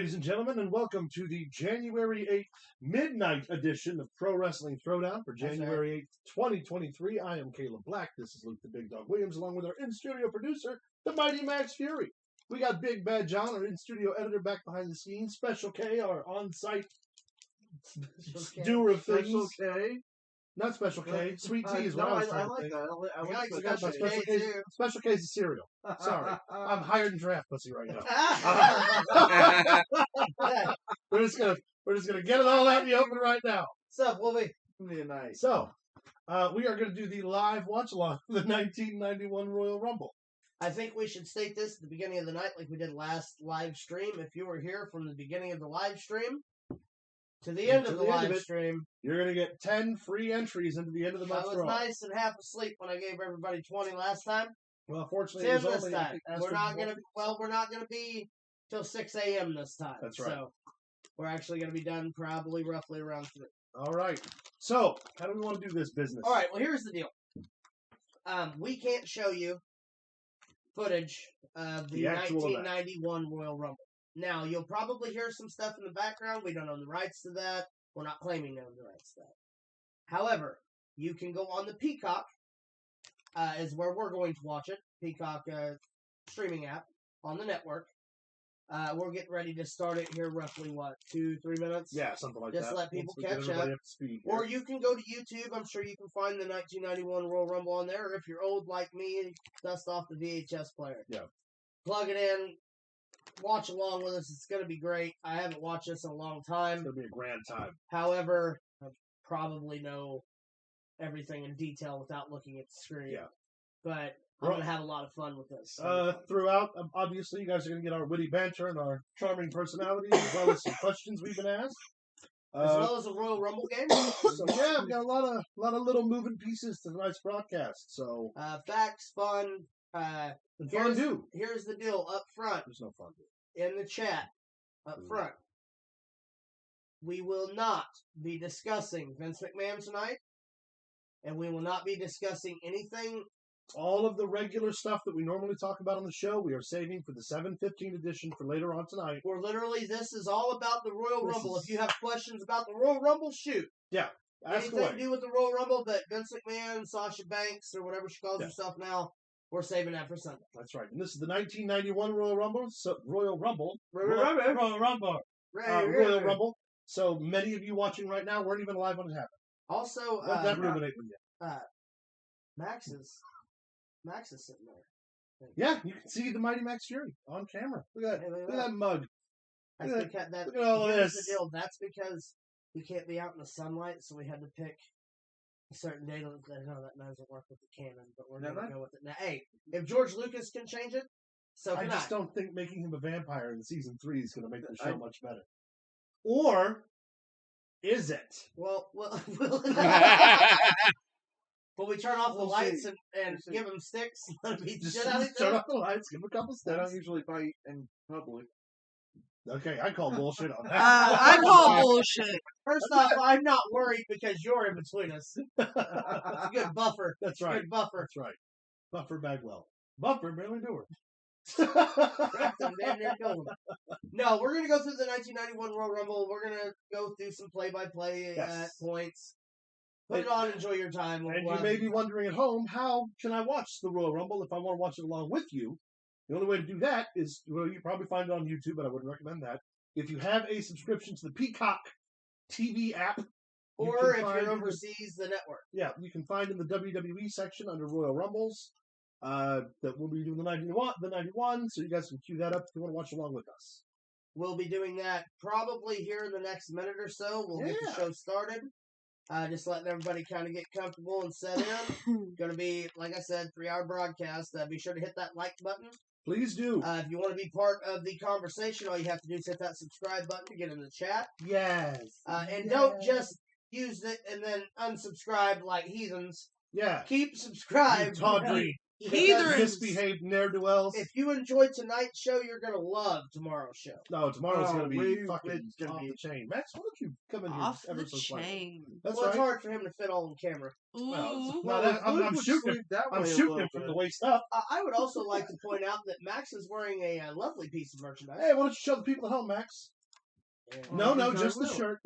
ladies and gentlemen, and welcome to the January 8th midnight edition of Pro Wrestling Throwdown for January 8th, 2023. I am Caleb Black. This is Luke the Big Dog Williams, along with our in-studio producer, the mighty Max Fury. We got Big Bad John, our in-studio editor, back behind the scenes. Special K, our on-site doer of things. Special K? Not Special K. Sweet Tea is what I was trying to think. I like Special Special K. K. Special K is a cereal. Sorry. I'm higher than Giraffe Pussy right now. We're just gonna get it all out in the open right now. What's up, Wolvie? Nice. So, we are going to do the live watch along for the 1991 Royal Rumble. I think we should state this at the beginning of the night, like we did last live stream. If you were here from the beginning of the live stream to the end of the live stream, you're going to get 10 free entries into the end of the month. I was nice and half asleep when I gave everybody 20 last time. Well, fortunately, 10 this time. We're not going to be till 6 a.m. this time. That's right. So we're actually going to be done probably roughly around 3. All right. So, how do we want to do this business? All right. Well, here's the deal. We can't show you footage of the 1991 Royal Rumble. Now, you'll probably hear some stuff in the background. We don't own the rights to that. We're not claiming to own the rights to that. However, you can go on the Peacock, is where we're going to watch it. Peacock streaming app on the network. We're getting ready to start it here roughly, 2-3 minutes? Yeah, something like Just that. Just let people catch up. Speed, or you can go to YouTube. I'm sure you can find the 1991 Royal Rumble on there. Or if you're old like me, dust off the VHS player. Yeah. Plug it in. Watch along with us. It's going to be great. I haven't watched this in a long time. It's going to be a grand time. However, I probably know everything in detail without looking at the screen. Yeah. But I'm going to have a lot of fun with this. Throughout, obviously, you guys are going to get our witty banter and our charming personalities, as well as some questions we've been asked. As well as a Royal Rumble game. So, yeah, we've got a lot of little moving pieces to tonight's broadcast. So, facts, fun. Here's the deal up front. There's no fun. In the chat up front, we will not be discussing Vince McMahon tonight, and we will not be discussing anything. All of the regular stuff that we normally talk about on the show, we are saving for the 7/15 edition for later on tonight. We're literally, this is all about the Royal Rumble. If you have questions about the Royal Rumble, shoot. Yeah. Anything to do with the Royal Rumble, but Vince McMahon, Sasha Banks, or whatever she calls herself now, we're saving that for Sunday. That's right. And this is the 1991 Royal Rumble. So, Royal Rumble. So many of you watching right now weren't even alive when it happened. Also, that ruminate with you. Max is sitting there. Yeah, you can see the mighty Max Fury on camera. Look at that. Look at that mug. Look at all of this. The deal. That's because we can't be out in the sunlight, so we had to pick a certain date. No, that doesn't work with the canon, but we're going to go with it. Now, hey, if George Lucas can change it, so can I. Just don't think making him a vampire in season 3 is going to make the show much better. Or is it? Well, will we turn off the lights and give him sticks? Let him beat the shit out of turn off the lights, give him a couple sticks. They don't usually fight in public. Okay, I call bullshit on that. I call bullshit. First off, I'm not worried because you're in between us. It's a good buffer. That's right. Good buffer. That's right. Buffer Bagwell. Buffer barely do her. No, we're going to go through the 1991 Royal Rumble. We're going to go through some play-by-play points. Put it on, enjoy your time. And you may be wondering at home, how can I watch the Royal Rumble if I want to watch it along with you? The only way to do that is, well, you probably find it on YouTube, but I wouldn't recommend that. If you have a subscription to the Peacock TV app. Or if you're overseas, the network. Yeah, you can find in the WWE section under Royal Rumbles that we'll be doing the 91, so you guys can cue that up if you want to watch along with us. We'll be doing that probably here in the next minute or so. We'll get the show started. Just letting everybody kind of get comfortable and set in. Going to be, like I said, 3-hour broadcast. Be sure to hit that like button. Please do. If you want to be part of the conversation, all you have to do is hit that subscribe button to get in the chat. Yes. And don't just use it and then unsubscribe like heathens. Yeah. Keep subscribed. Tawdry. Heathens. Misbehaved ne'er-do-wells. If you enjoyed tonight's show, you're going to love tomorrow's show. No, tomorrow's going to be fucking off the chain. Max, why don't you come in off here ever the so slightly? chain? That's Well, it's hard for him to fit all on camera. I'm shooting him from the waist up. I would also like to point out that Max is wearing a lovely piece of merchandise. Hey, why don't you show the people at home, Max? No, just the shirt.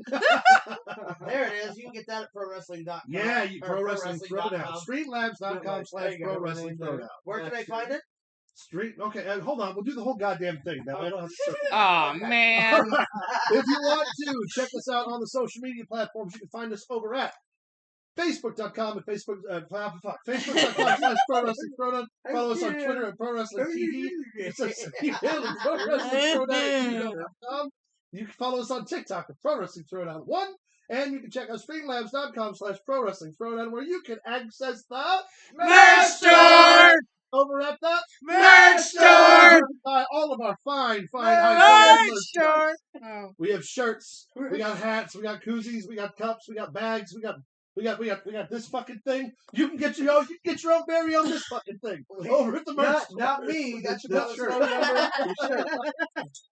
There it is. You can get that at ProWrestling.com. Yeah, Pro Wrestling ProWrestling.com. Throwdown. Streamlabs.com/Pro Wrestling Throwdown. Where can I find it? Okay, hold on. We'll do the whole goddamn thing. Now, I don't have to. Oh man. If you want to, check us out on the social media platforms. You can find us over at Facebook.com and Facebook.com/Pro Wrestling Throwdown. Follow us on Twitter at Pro Wrestling TV. It's a email at Pro Wrestling Throwdown. You can follow us on TikTok at Pro Wrestling Throwdown 1. And you can check out streamlabs.com/Pro Wrestling Throwdown, where you can access the Merch store. Over at the Merch store. Buy all of our fine Merch store. Oh. We have shirts, we got hats, we got koozies, we got cups, we got bags, we got this fucking thing. You can get your own very own this fucking thing over at the merch store. Not me. That's your shirt.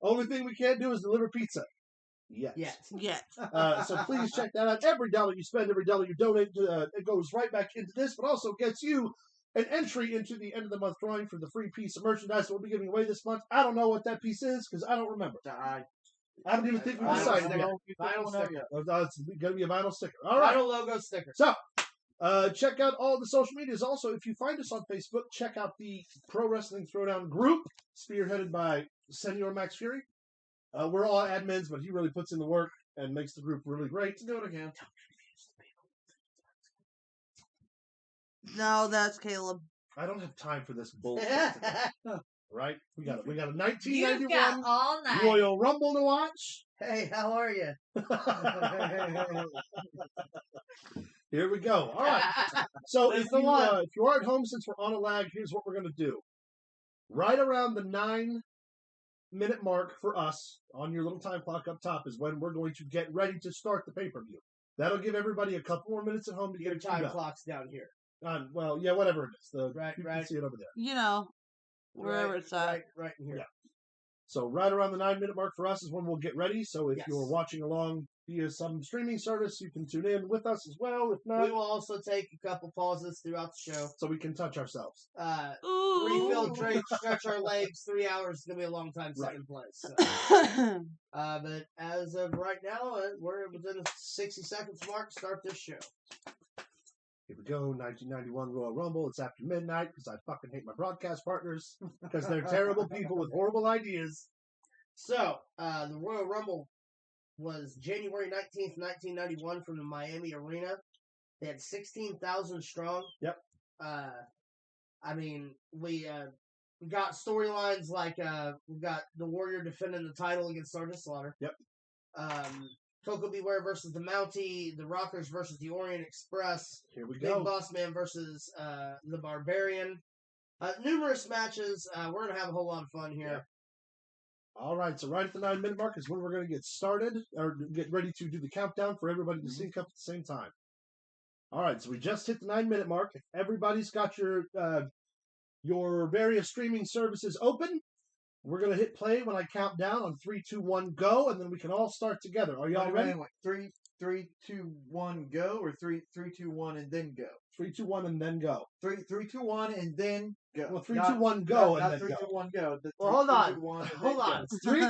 Only thing we can't do is deliver pizza. Yes. So please check that out. Every dollar you spend, every dollar you donate, it goes right back into this, but also gets you an entry into the end of the month drawing for the free piece of merchandise we'll be giving away this month. I don't know what that piece is because I don't remember. I don't even think we decided yet. Vinyl sticker. It's going to be a vinyl sticker. All right. Vinyl logo sticker. So, check out all the social medias. Also, if you find us on Facebook, check out the Pro Wrestling Throwdown group, spearheaded by Senior Max Fury. We're all admins, but he really puts in the work and makes the group really great. Do it again. No, that's Caleb. I don't have time for this bullshit. Right? We got a You've got 1991 all night. Royal Rumble to watch. Hey, how are you? Here we go. All right. So if you are at home, since we're on a lag, here's what we're going to do. Right around the 9-minute mark for us on your little time clock up top is when we're going to get ready to start the pay-per-view. That'll give everybody a couple more minutes at home to get Your time clock's down here. Well, yeah, whatever it is. You Right. can see it over there. You know, wherever it's at. Right in here. Yeah. So right around the 9-minute mark for us is when we'll get ready. So if Yes. you're watching along via some streaming service, you can tune in with us as well. If not, We will also take a couple pauses throughout the show. so we can touch ourselves. Refill drinks, stretch our legs. 3 hours is going to be a long time second place. So. But as of right now, we're within the 60 seconds mark to start this show. Here we go, 1991 Royal Rumble. It's after midnight because I fucking hate my broadcast partners because they're terrible people with horrible ideas. So, the Royal Rumble was January 19th, 1991 from the Miami Arena. They had 16,000 strong. Yep. I mean, we got storylines like we got the Warrior defending the title against Sergeant Slaughter. Yep. Coco Beware versus the Mountie, the Rockers versus the Orient Express, Here we Big go. Boss Man versus the Barbarian. Numerous matches. We're going to have a whole lot of fun here. Yeah. All right, so right at the 9-minute mark is when we're going to get started, or get ready to do the countdown for everybody to sync up at the same time. All right, so we just hit the 9-minute mark. If everybody's got your various streaming services open, we're going to hit play when I count down on 3, 2, 1, go, and then we can all start together. Are y'all ready? Wait. 3, 2, 1, go, or 3, 2, 1, and then go. 3, 2, 1, and then go. 3, 2, 1, and then go. Well, 3, 2, 1, go, and not then 3, go. 2, 1, go. Well, hold on. 3, 2, 1, and then Hold on. go. 3, 2,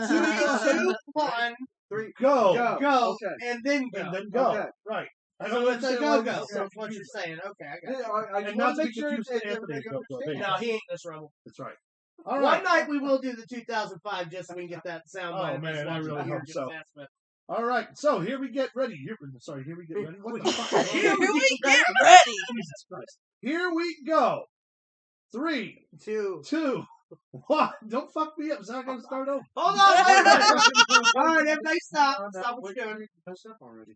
1, 3, go. go, Okay. and then go. And then go. Okay. Right. I So don't it's a understand go-go. why So that's what you're saying. Okay, I got it. I just And not want to to be make sure confused with that Anthony's everybody go-go. understands. No, he ain't this Rumble. That's right. All One right. night we will do the 2005 just so we can get that sound. Oh, bite of us man, I watching really here hope get so. fast, but- All right. So here we get ready. Here we get ready. What the fuck? is Here wrong? we get ready. Jesus Christ. Here we go. 3, 2. 2, 1. Don't fuck me up. It's not going to start over. Hold on. All right, everybody stop. Stop what you're doing. Messed up already.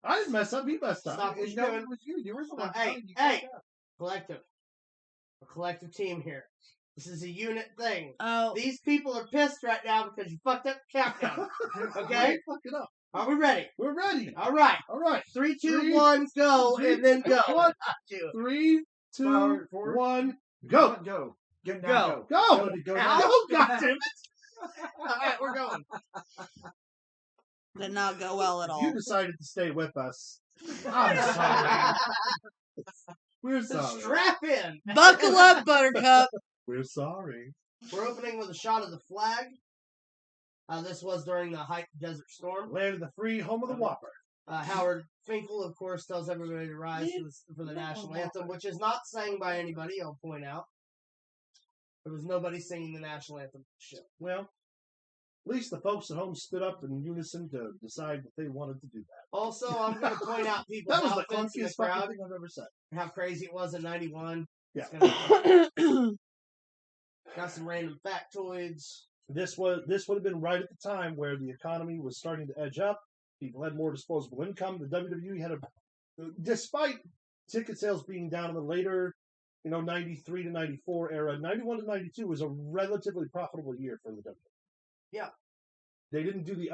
I didn't mess up. He messed up. Stop what No, you're it doing. was you. You were the one. Hey, telling you hey. fucked up. Collective. A collective team here. This is a unit thing. Oh, These people are pissed right now because you fucked up the countdown. Okay? Fuck it up. Are we ready? We're ready. All right. All right. 3, 2, 3, 1, go, 3, and then go. 1, Two. 3, 2, Forward, forward. 1, go. Go. Get Go. down. Go. Go. Ow. Oh, God damn it. All right, we're going. did not go well at all. You decided to stay with us. I'm sorry. We're So sorry. strap in. Buckle up, Buttercup. We're sorry. We're opening with a shot of the flag. This was during the Hype Desert Storm. Land of the free, home of the Whopper. Howard Finkel, of course, tells everybody to rise for the national anthem, which is not sang by anybody, I'll point out. There was nobody singing the national anthem. Well, at least the folks at home stood up in unison to decide that they wanted to do that. Also, I'm going to point out people's that was the outfits in the clunkiest crowd. fucking thing I've ever said. How crazy it was in 91. Yeah. Got some random factoids. This would have been right at the time where the economy was starting to edge up. People had more disposable income. The WWE had despite ticket sales being down in the later, 93 to 94 era, 91 to 92 was a relatively profitable year for the WWE. Yeah. They didn't do the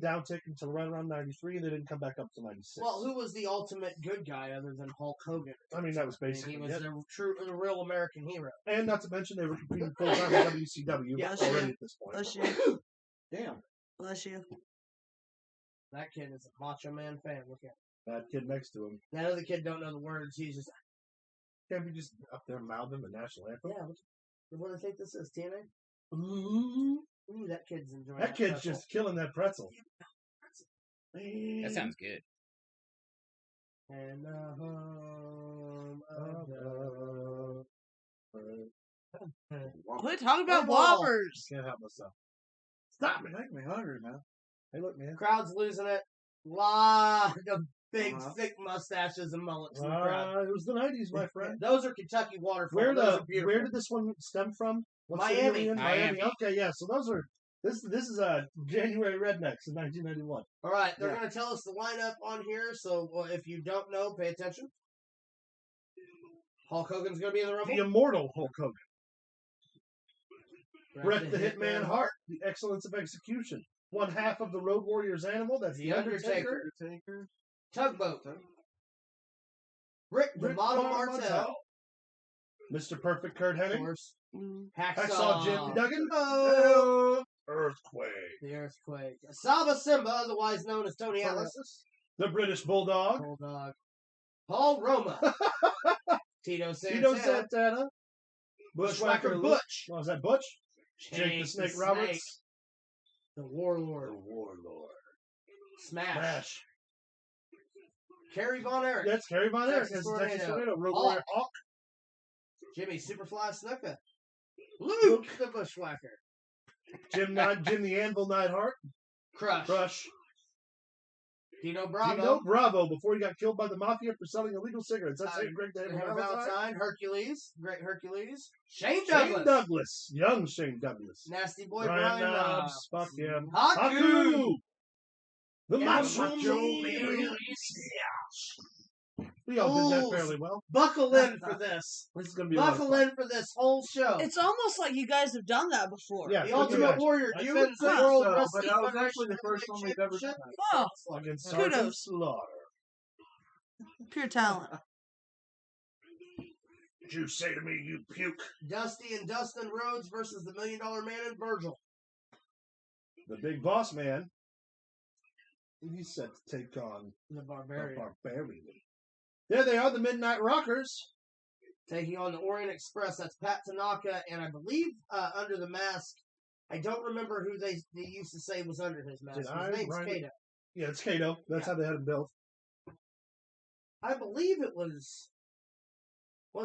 downtick until right around 93, and they didn't come back up to 96. Well, who was the ultimate good guy other than Hulk Hogan? I mean, that was basically he was the real American hero. And not to mention, they were competing full-time with WCW already at this point. Bless you. Damn. Bless you. That kid is a Macho Man fan. Look at him. That kid next to him. That other kid don't know the words. He's just... Can't be just up there mouthing the national anthem. Yeah. What do I think this is, TNA? Ooh, that kid's enjoying that kid's pretzel. Just killing that pretzel. That sounds good. And home Quit talking about Whoppers. Can't help myself. Stop it. Make me hungry, man. Hey, look, man. Crowd's losing it. Lot of big, thick mustaches and mullets in the crowd. It was the 90s, my friend. Those are Kentucky waterfalls. Where did this one stem from? Miami. Miami. Okay, yeah. So those are. This is January Rednecks in 1991. All right, they're going to tell us the lineup on here. So if you don't know, pay attention. Hulk Hogan's going to be in the Rumble. The immortal Hulk Hogan. Bret the Hitman Hart. The excellence of execution. One half of the Road Warriors animal. That's the Undertaker. Tugboat. Rick the Model Martel. Mr. Perfect Kurt Hennig. Of course. Hacksaw Jim Duggan. Earthquake. The Earthquake. Saba Simba, otherwise known as Tony Atlas. The British Bulldog. Paul Roma. Tito Santana. Bushwhacker Butch. What was that, Butch? Jake the Snake Roberts. The Warlord. Smash. Kerry Von Erich. That's Kerry Von Erich. That's Texas Tornado. Road Warrior Hawk. Jimmy Superfly Snuka. Luke the Bushwhacker. Jim the Anvil Neidhart. Crush. Dino Bravo before he got killed by the Mafia for selling illegal cigarettes. That's Greg Valentine. Hercules. Great Hercules. Shane Douglas. Young Shane Douglas. Nasty Boy Brian Knobs. Fuck him. Haku. The Macho Man. We all did that fairly well. Buckle in for this. This is going to be Buckle in for this whole show. It's almost like you guys have done that before. Yeah, the Ultimate Warrior defends the World Wrestling Federation. That was actually the first one we've ever done. Oh, against Sergeant kudos. Slaughter. Pure talent. Did you say to me, you puke? Dusty and Dustin Rhodes versus the $1 Million Man and Virgil. The Big Boss Man. He's set to take on the Barbarian. There they are, the Midnight Rockers. Taking on the Orient Express. That's Pat Tanaka, and I believe under the mask, I don't remember who they used to say was under his mask. His name's Kato. Yeah, it's Kato. That's how they had him built. I believe it was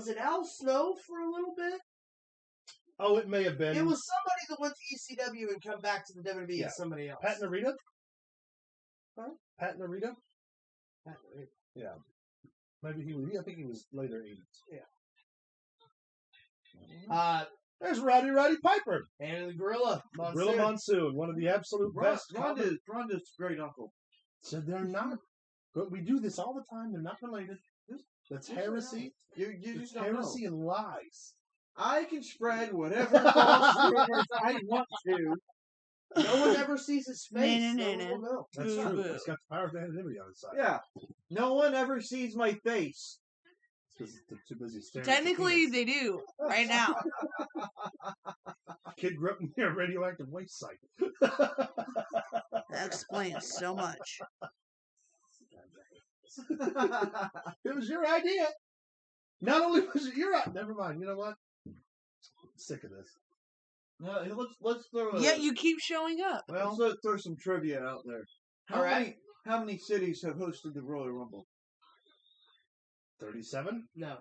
it Al Snow for a little bit? Oh, it may have been. It was somebody that went to ECW and come back to the WWE as somebody else. Pat Narita? Huh? Pat Narita? Pat Narita. Yeah. Maybe he was. I think he was later 80s. Yeah. There's Roddy Piper. And the Gorilla Monsoon. Gorilla Monsoon, one of the absolute best. Ronda's great uncle. So they're not. But we do this all the time. They're not related. That's heresy. It's heresy and lies. I can spread whatever false rumors I want to. No one ever sees his face. No. That's true. It's got the power of anonymity on its side. Yeah. No one ever sees my face. Because they're too busy staring. Technically, they do right now. Kid grew up near a radioactive waste site. That explains so much. It was your idea. Not only was it your idea. Never mind. You know what? I'm sick of this. No, let's throw. Yet you keep showing up. Well, let's throw some trivia out there. How many cities have hosted the Royal Rumble? 37? No.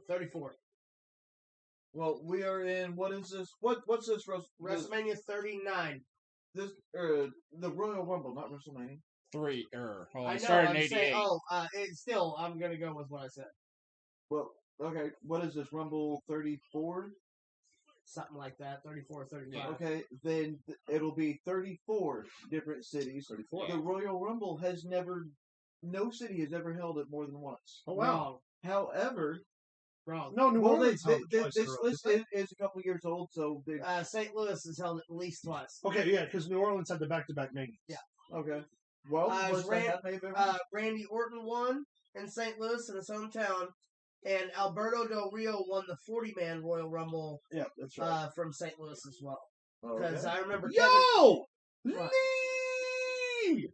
34. Well, we are in. What is this? What's this? WrestleMania 39. This the Royal Rumble, not WrestleMania. I know. Started in I'm saying. 88. It's still. I'm gonna go with what I said. Well, okay. What is this? Rumble 34? Something like that. 34, 35. Okay, then it'll be 34 different cities. 34. The Royal Rumble has never. No city has ever held it more than once. Oh, wow. However, Wrong. No, New Orleans held it twice in a this row, list didn't is a couple years old, so they, St. Louis has held it at least twice. they? Okay, yeah, because New Orleans had the back-to-back Manias. Yeah. okay. Well, what's Randy Orton won in St. Louis in his hometown, and Alberto Del Rio won the 40-man Royal Rumble Yeah, that's right. from St. Louis as well. Okay. Because I remember Yo! What? Lee!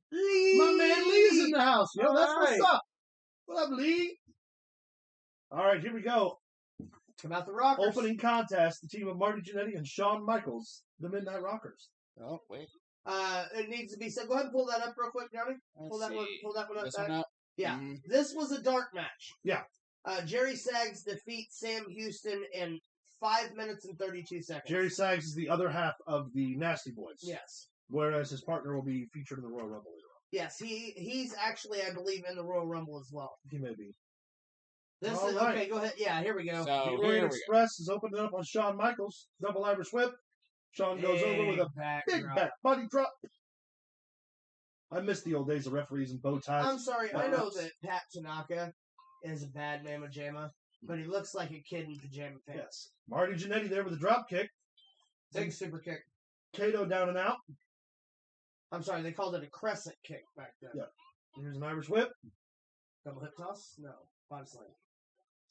My man Lee's in the house. Yo, All that's right. what's up. What up, Lee? All right, here we go. About the Rockers. Opening contest, the team of Marty Jannetty and Shawn Michaels, the Midnight Rockers. Oh, wait. It needs to be said. Go ahead and pull that up real quick, Johnny. Pull that one up. This back. one up? Yeah. Mhm. This was a dark match. Yeah. Jerry Saggs defeats Sam Houston in 5 minutes and 32 seconds. Jerry Saggs is the other half of the Nasty Boys. Yes. Whereas his partner will be featured in the Royal Rumble later on. Yes, he's actually, I believe, in the Royal Rumble as well. He may be. This All is right. okay. Go ahead. Yeah, here we go. So, The here Orient we go. Express is opening up on Shawn Michaels. Double Irish whip. Shawn goes over with a big drop. back body drop. I miss the old days of referees and bow ties. I'm sorry. I know that Pat Tanaka is a bad mamma jamma, but he looks like a kid in pajama pants. Yes. Marty Jannetty there with a drop kick. Big super kick. Kato down and out. I'm sorry. They called it a crescent kick back then. Yeah. Here's an Irish whip. Double hip toss? No. Body slam.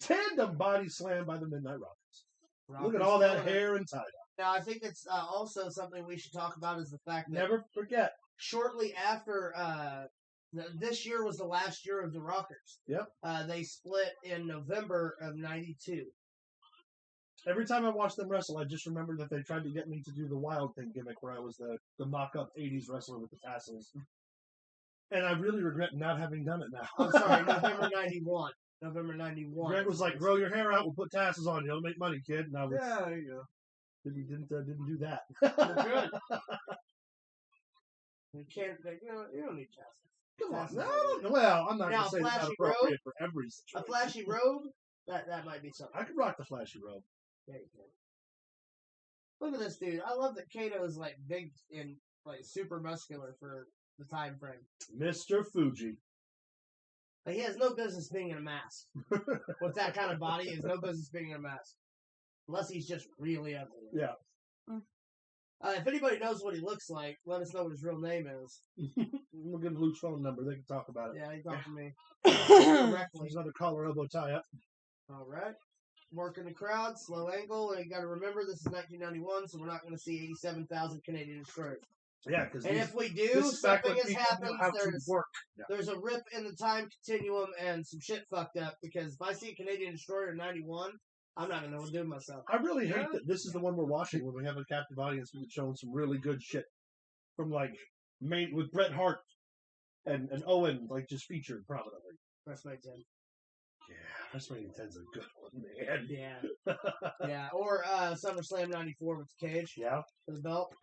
Tandem body slam by the Midnight Rockers. Look at Rockers all that killing it. hair and tie. Now, I think it's also something we should talk about is the fact that Never forget. shortly after this year was the last year of the Rockers. Yep. They split in November of '92. Every time I watch them wrestle, I just remember that they tried to get me to do the Wild Thing gimmick where I was the mock-up 80s wrestler with the tassels. And I really regret not having done it now. I'm sorry, November '91. November '91. Greg was like, grow your hair out, we'll put tassels on you, it'll make money, kid. And I was, Yeah, there you go. didn't do that. Well, good. You can't, you don't need tassels. Come on. Tassels. No, well, I'm not Now, going to say that's not flashy appropriate for every A situation. flashy robe? That might be something. I could rock the flashy robe. There you go. Look at this dude. I love that Kato is like big and like super muscular for the time frame. Mr. Fuji. Like, he has no business being in a mask. With that kind of body, he has no business being in a mask. Unless he's just really ugly. Yeah. If anybody knows what he looks like, let us know what his real name is. We'll give Luke's phone number. They can talk about it. Yeah, he talked to me There's directly. another collar elbow tie up. All right. Working the crowd, slow angle, and you got to remember this is 1991, so we're not going to see 87,000 Canadian destroyers. Yeah, because And if we do, this is back something when has people happened. knew how to work. Yeah. There's a rip in the time continuum and some shit fucked up because if I see a Canadian destroyer in 91, I'm not going to know what to do with myself. I really hate that this is the one we're watching when we have a captive audience who's showing some really good shit from like with Bret Hart and Owen like just featured prominently. WrestleMania 10. Yeah, WrestleMania 10's a good one, man. Yeah. Yeah. Or SummerSlam 94 with the cage Yeah. for the belt.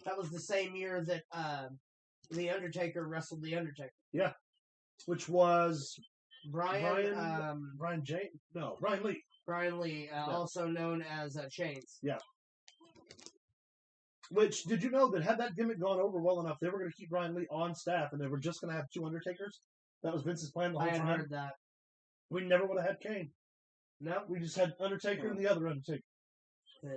That was the same year that The Undertaker wrestled The Undertaker. Yeah. Which was Brian James? No, Brian Lee. Brian Lee, also known as Chains. Yeah. Which, did you know that had that gimmick gone over well enough, they were going to keep Brian Lee on staff and they were just going to have two Undertakers? That was Vince's plan the whole I had time. heard that. We never would have had Kane. No, We just had Undertaker and the other Undertaker.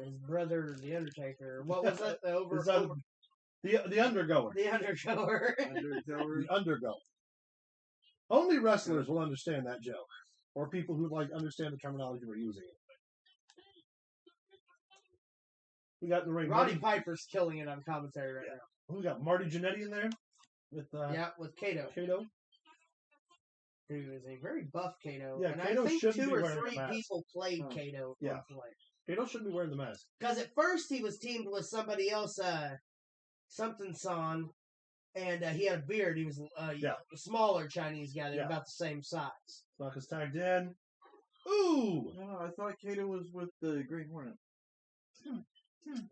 his brother, The Undertaker. What was it? The The Undergoer. The Undergoer. The Undergoer. Only wrestlers will understand that joke. Or people who understand the terminology we're using. We got in the ring. Roddy Piper's killing it on commentary right now. We got Marty Jannetty in there with With Kato. Kato. Who is a very buff Kato. Yeah, and Kato I think shouldn't 2 be or wearing a 3 mask. people played Kato. Yeah. Kato shouldn't be wearing the mask. Because at first he was teamed with somebody else, something Son, and he had a beard. He was a smaller Chinese guy. They were about the same size. Tanaka's tagged in. Ooh! No, I thought Kato was with the Green Hornet.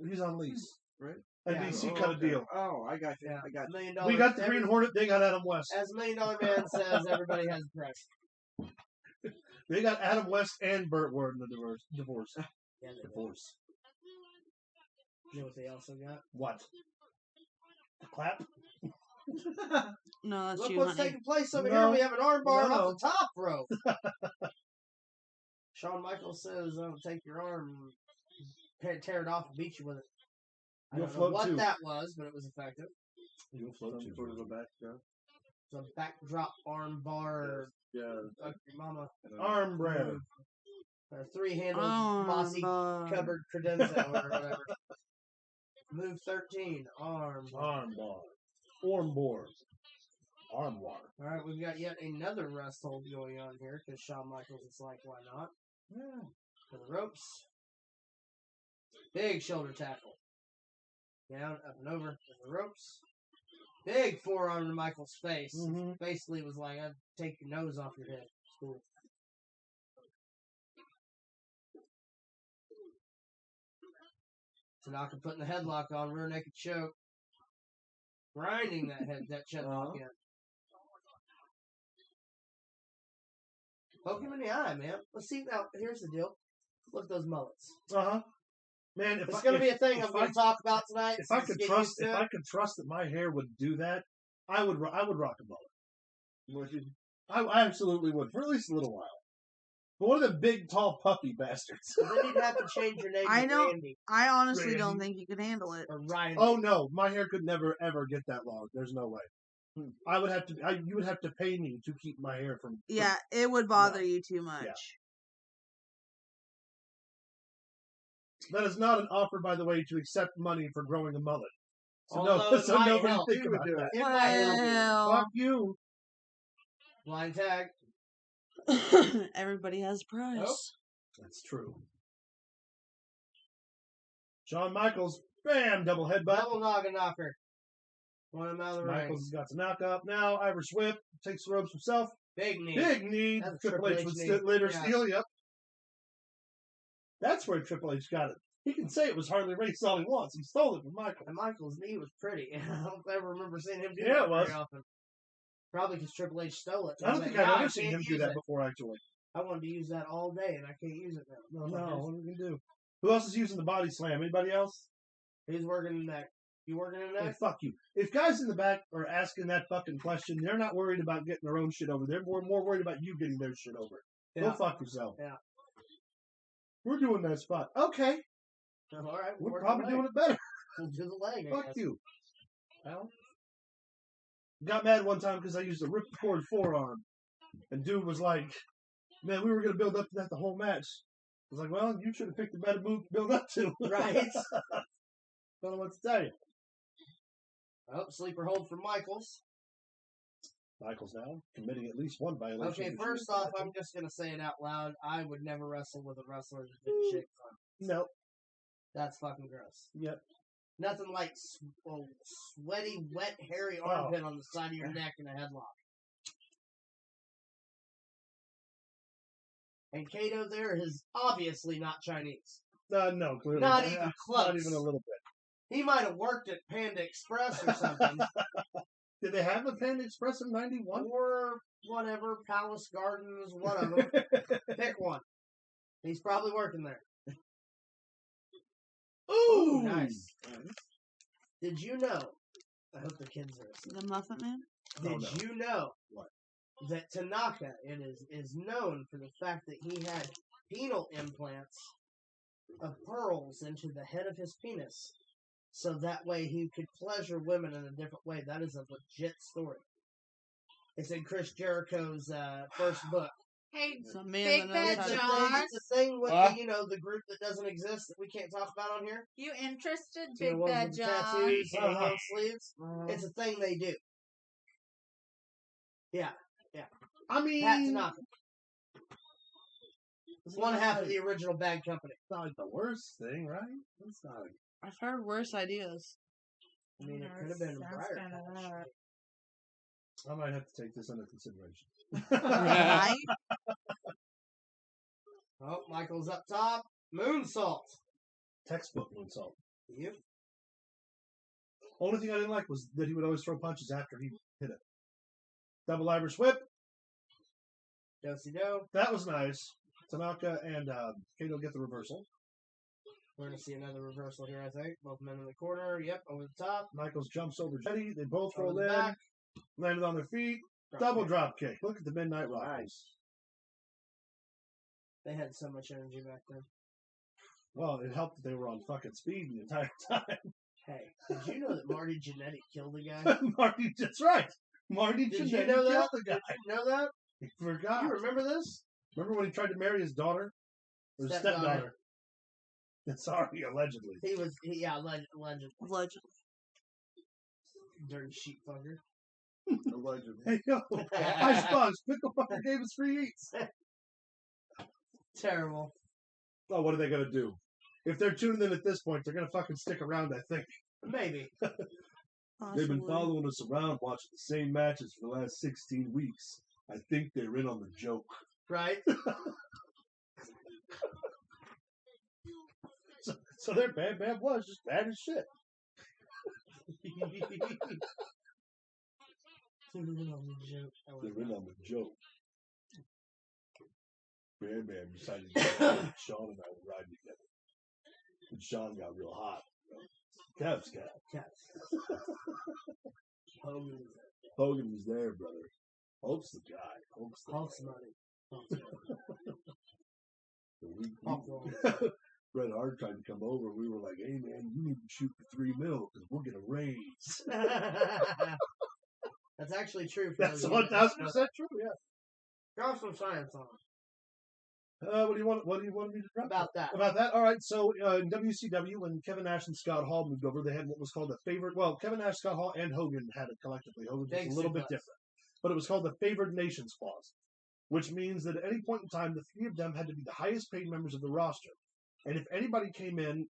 He's on lease. Right? NBC cut a deal. Oh, I got you. I got you. $1 million. We got the Green Hornet. They got Adam West. As $1 Million Man says, everybody has a price. They got Adam West and Burt Ward in the divorce. Yeah, Divorce. You know what they also got? What? The clap? No, that's Look you, what's honey. taking place over here. We have an armbar No. off the top rope. Shawn Michaels says, take your arm and tear it off and beat you with it. I You'll don't know float what too. that was, but it was effective. You'll float Some too. sort of a backdrop. It's a backdrop armbar. Yeah. Fuck your mama. Arm brand. Or three-handled bossy covered credenza or whatever. Move 13. Arm. Arm bar. Arm board. Arm water. All right, we've got yet another rest hold going on here because Shawn Michaels is like, why not? Yeah. To the ropes. Big shoulder tackle. Down, up and over to the ropes. Big forearm to Michaels' face. Mm-hmm. Basically was like, I'd take your nose off your head. It's cool. Tanaka putting the headlock on, rear naked choke. Grinding that chin lock in. Poke him in the eye, man. Let's see now. Here's the deal. Look at those mullets. Man, It's going to be a thing I'm going to talk about tonight. If I could trust that my hair would do that, I would rock a mullet. I absolutely would for at least a little while. But one of the big, tall, puppy bastards. Then you'd have to change your name to Randy. I honestly Randy. don't think you could handle it. Or Ryan. Oh no, my hair could never ever get that long. There's no way. I would have to. You would have to pay me to keep my hair from. Yeah, it would bother you too much. Yeah. That is not an offer, by the way, to accept money for growing a mullet. So Although it might nobody help. think about that. It might help you. Well, Fuck you. Blind tag. everybody has a price. Nope. That's true. Shawn Michaels, bam, double headbutt. Double noggin knocker. One of them out of the ring. Michaels has got to knock up now. Irish whip takes the ropes himself. Big knee. Big knee. That's a Triple Triple H would H knee. later Yeah. steal. Yep. That's where Triple H got it. He can say it was Harley Race all he wants. He stole it from Michael. And Michael's knee was pretty. I don't ever remember seeing him do Yeah, that it was. very often. Probably because Triple H stole it. I don't think I've ever seen him do that before. before, actually. I wanted to use that all day, and I can't use it now. No, what are we going to do? Who else is using the body slam? Anybody else? He's working in that. You working in Hey, that? fuck you. If guys in the back are asking that fucking question, they're not worried about getting their own shit over. They're more worried about you getting their shit over. Yeah. Go fuck yourself. Yeah. We're doing that spot. Okay. All right. We're probably doing it better. We'll do the leg. I Fuck guess. you. Well, got mad one time because I used a ripcord forearm. And dude was like, man, we were going to build up to that the whole match. I was like, well, you should have picked a better move to build up to. Right. Don't know what to tell you. Oh, sleeper hold for Michaels. Michaels now committing at least one violation. Okay, first off, I'm just going to say it out loud. I would never wrestle with a wrestler that didn't shake his arm. No. That's fucking gross. Yep. Nothing like sweaty, wet, hairy armpit on the side of your neck in a headlock. And Kato there is obviously not Chinese. No, clearly Not even close. Not even a little bit. He might have worked at Panda Express or something. Did they have a Panda Express in 91? Or whatever, Palace Gardens, whatever. Pick one. He's probably working there. Ooh, nice. Did you know? I hope the kids are listening. The Muffin Man? Did you know what? That Tanaka is known for the fact that he had penile implants of pearls into the head of his penis, so that way he could pleasure women in a different way. That is a legit story. It's in Chris Jericho's first book. Hey, Some man Big that knows Bad how to- John. It's a thing with the group that doesn't exist that we can't talk about on here. You interested, You know, Big ones Bad with the John? tattoos and the long sleeves. It's a thing they do. Yeah. I mean, Pat Tanaka. It's one half of the original Bad Company. It's not like the worst thing, right? It's not. I've heard worse ideas. I mean, it could have been Sounds Briar kinda Patch. bad. I might have to take this under consideration. Right? Oh, Michael's up top. Moonsault. Textbook moonsault. Yep. Only thing I didn't like was that he would always throw punches after he hit it. Double Irish whip. Do-si-do. That was nice. Tanaka and Kato get the reversal. We're going to see another reversal here, I think. Both men in the corner. Yep, over the top. Michaels jumps over Jetty. They both Over roll the in. back. Landed on their feet. Double drop kick. Look at the Midnight Riders. They had so much energy back then. Well, it helped that they were on fucking speed the entire time. Hey, did you know that Marty Jannetty killed a guy? Marty, that's right. Marty Did Jannetty you know that? killed the guy. Did you know that? He forgot. You remember this? Remember when he tried to marry his daughter? Or his Stepdaughter. stepdaughter? Sorry, allegedly. Allegedly. Allegedly. Dirty sheep fucker. Allegedly. Hey, yo. Icebox, Pickle Fucker gave us free eats. Terrible. Oh, what are they going to do? If they're tuning in at this point, they're going to fucking stick around, I think. Maybe. They've been following us around, watching the same matches for the last 16 weeks. I think they're in on the joke. Right? So their Bam Bam was just bad as shit. They're in on the joke. Bam Bam decided Sean and I would ride together. And Sean got real hot. Cavs cat. Hogan was there, brother. Hulk's the guy. Hulk's money. Bret Hart tried to come over. We were like, hey, man, you need to shoot for $3 million because we'll get a raise. That's actually true. For That's 1,000% true, yeah. Drop some science on it. What do you want me to drop? About that. About that? All right. So in WCW, when Kevin Nash and Scott Hall moved over, they had what was called the favorite. Well, Kevin Nash, Scott Hall, and Hogan had it collectively. Hogan was a little bit different, but it was called the Favored Nations Clause, which means that at any point in time, the three of them had to be the highest paid members of the roster, and if anybody came in,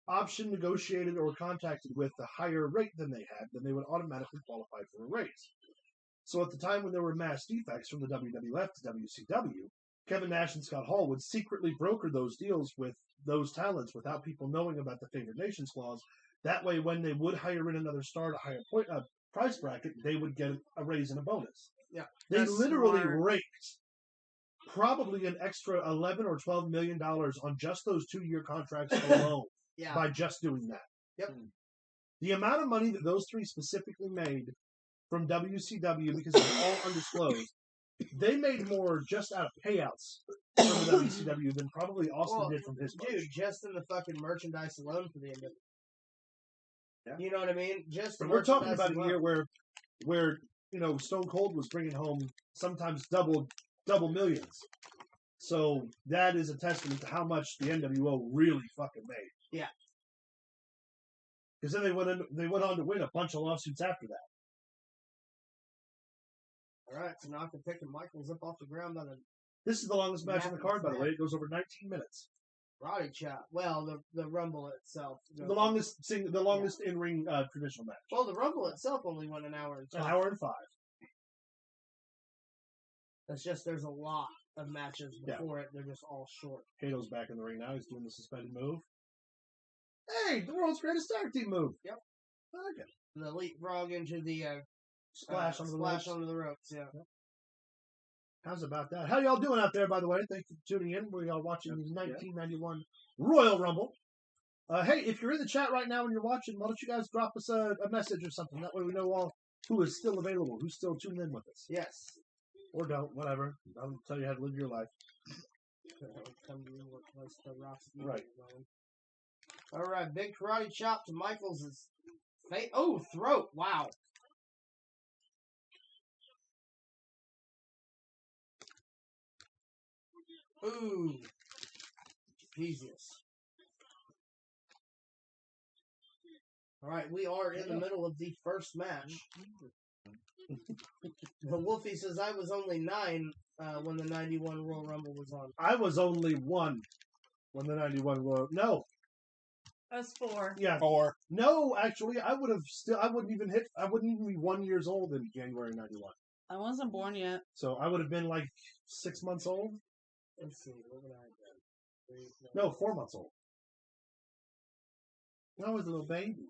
option negotiated or contacted with a higher rate than they had, then they would automatically qualify for a raise. So at the time when there were mass defects from the WWF to WCW, Kevin Nash and Scott Hall would secretly broker those deals with those talents without people knowing about the Favored Nations Clause. That way, when they would hire in another star to higher price bracket, they would get a raise and a bonus. Yeah, they literally raked probably an extra $11 or $12 million on just those 2-year contracts alone by just doing that. Yep. The amount of money that those three specifically made from WCW, because it was all undisclosed, they made more just out of payouts from the WCW than probably Austin did from his punch. Dude, just in the fucking merchandise alone for the end of it. Yeah. You know what I mean? Just we're talking about a year where Stone Cold was bringing home sometimes double millions. So that is a testament to how much the NWO really fucking made. Yeah. Because then they went on to win a bunch of lawsuits after that. All right, Tanaka picking Michaels up off the ground by the. This is the longest match on the card, by the way. It goes over 19 minutes. Roddy chop. Well, the Rumble itself. The longest in-ring traditional match. Well, the Rumble itself only went an hour and 5. An hour and 5. That's just there's a lot of matches before it. They're just all short. Kato's back in the ring now. He's doing the suspended move. Hey, the world's greatest tag team move. Yep. I like it. The leapfrog into the splash onto the ropes. Yeah. How's about that? How y'all doing out there, by the way? Thank you for tuning in. We are watching the 1991 Royal Rumble. Hey, if you're in the chat right now and you're watching, why don't you guys drop us a message or something? That way we know who is still available, who's still tuned in with us. Yes. Or don't, whatever. I'll tell you how to live your life. Right. All right, big karate chop to Michaels' face. Oh, throat. Wow. Ooh. Jesus. All right, we are in the middle of the first match. The Wolfie says, I was only 9 when the 91 Royal Rumble was on? I was only 1 when the 91 Royal. No. That's 4. Yeah. 4. No, actually, I wouldn't even be 1 year old in January 91. I wasn't born yet. So I would have been like 6 months old. Let's see. What would I have done? No, 4 months old. I was a little baby.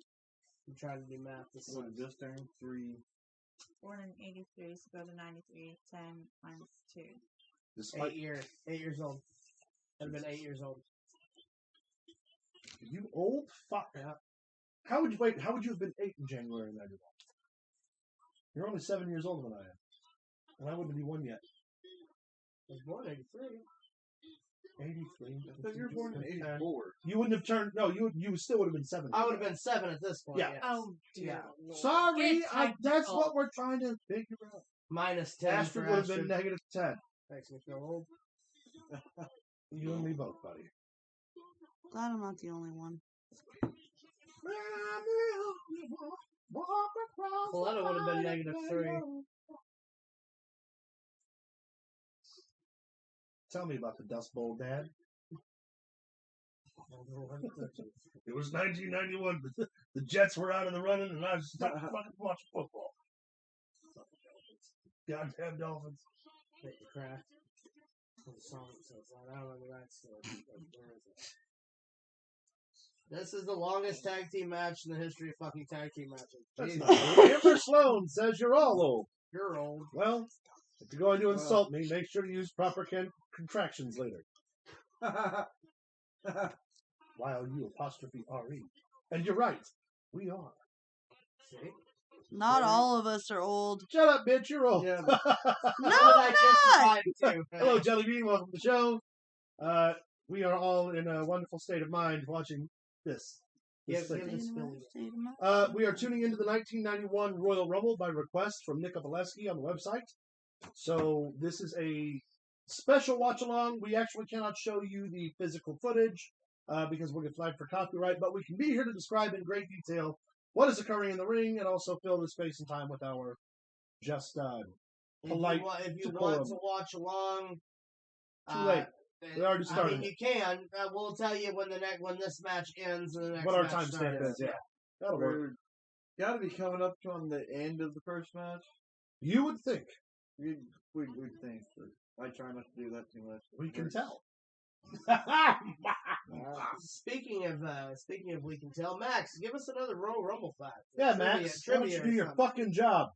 I'm trying to do math. This What, just turned 3. Born in 83, so go to 93. 10 minus 2. Despite 8 years. 8 years old. I've been 8 years old. you old fuck. How would you have been 8 in January 91? You're only 7 years older than I am. And I wouldn't be 1 yet. I was born in 83. 83. I thought you were born in 84. You wouldn't have turned. No, you still would have been 7. I would have been 7 at this point. Yeah. Yes. Oh, dear. Yeah. Lord. Sorry, Get that's technical. what we're trying to figure out. Minus 10 Astrid for would have been Astrid. negative 10. Makes me feel old. You and me both, buddy. Glad I'm not the only one. Coletta would have been negative 3. Tell me about the Dust Bowl, Dad. It was 1991. The Jets were out of the running, and I was stuck fucking watching football. Goddamn Dolphins. Take the crack. The song says that. I don't know the right story. Where is it? This is the longest tag team match in the history of fucking tag team matches. That's Jesus. not true. Amber Sloan says you're all old. You're old. Well, if you're going to insult me, make sure to use proper contractions later. YOU_RE. And you're right. We are. See? Not all of us are old. Shut up, bitch. You're old. Yeah, No, I I'm just not. survived, too. Hello, Jelly Bean. Welcome to the show. We are all in a wonderful state of mind watching this. Yeah, thing. give us Billy. We are tuning into the 1991 Royal Rumble by request from Nick Oboleski on the website. So this is a special watch-along. We actually cannot show you the physical footage because we'll get flagged for copyright, but we can be here to describe in great detail what is occurring in the ring and also fill the space and time with our just polite If you decorum. want to watch along, Too late. We already I started. mean, you can. We'll tell you when this match ends and the next What our match timestamp starts. is, yeah. That'll work. we're got to be coming up on the end of the first match. You would think. We'd think, but I try not to do that too much. We can tell. Speaking of we can tell, Max, give us another Royal Rumble fact. Yeah, Max. Why don't you do or your something. fucking job?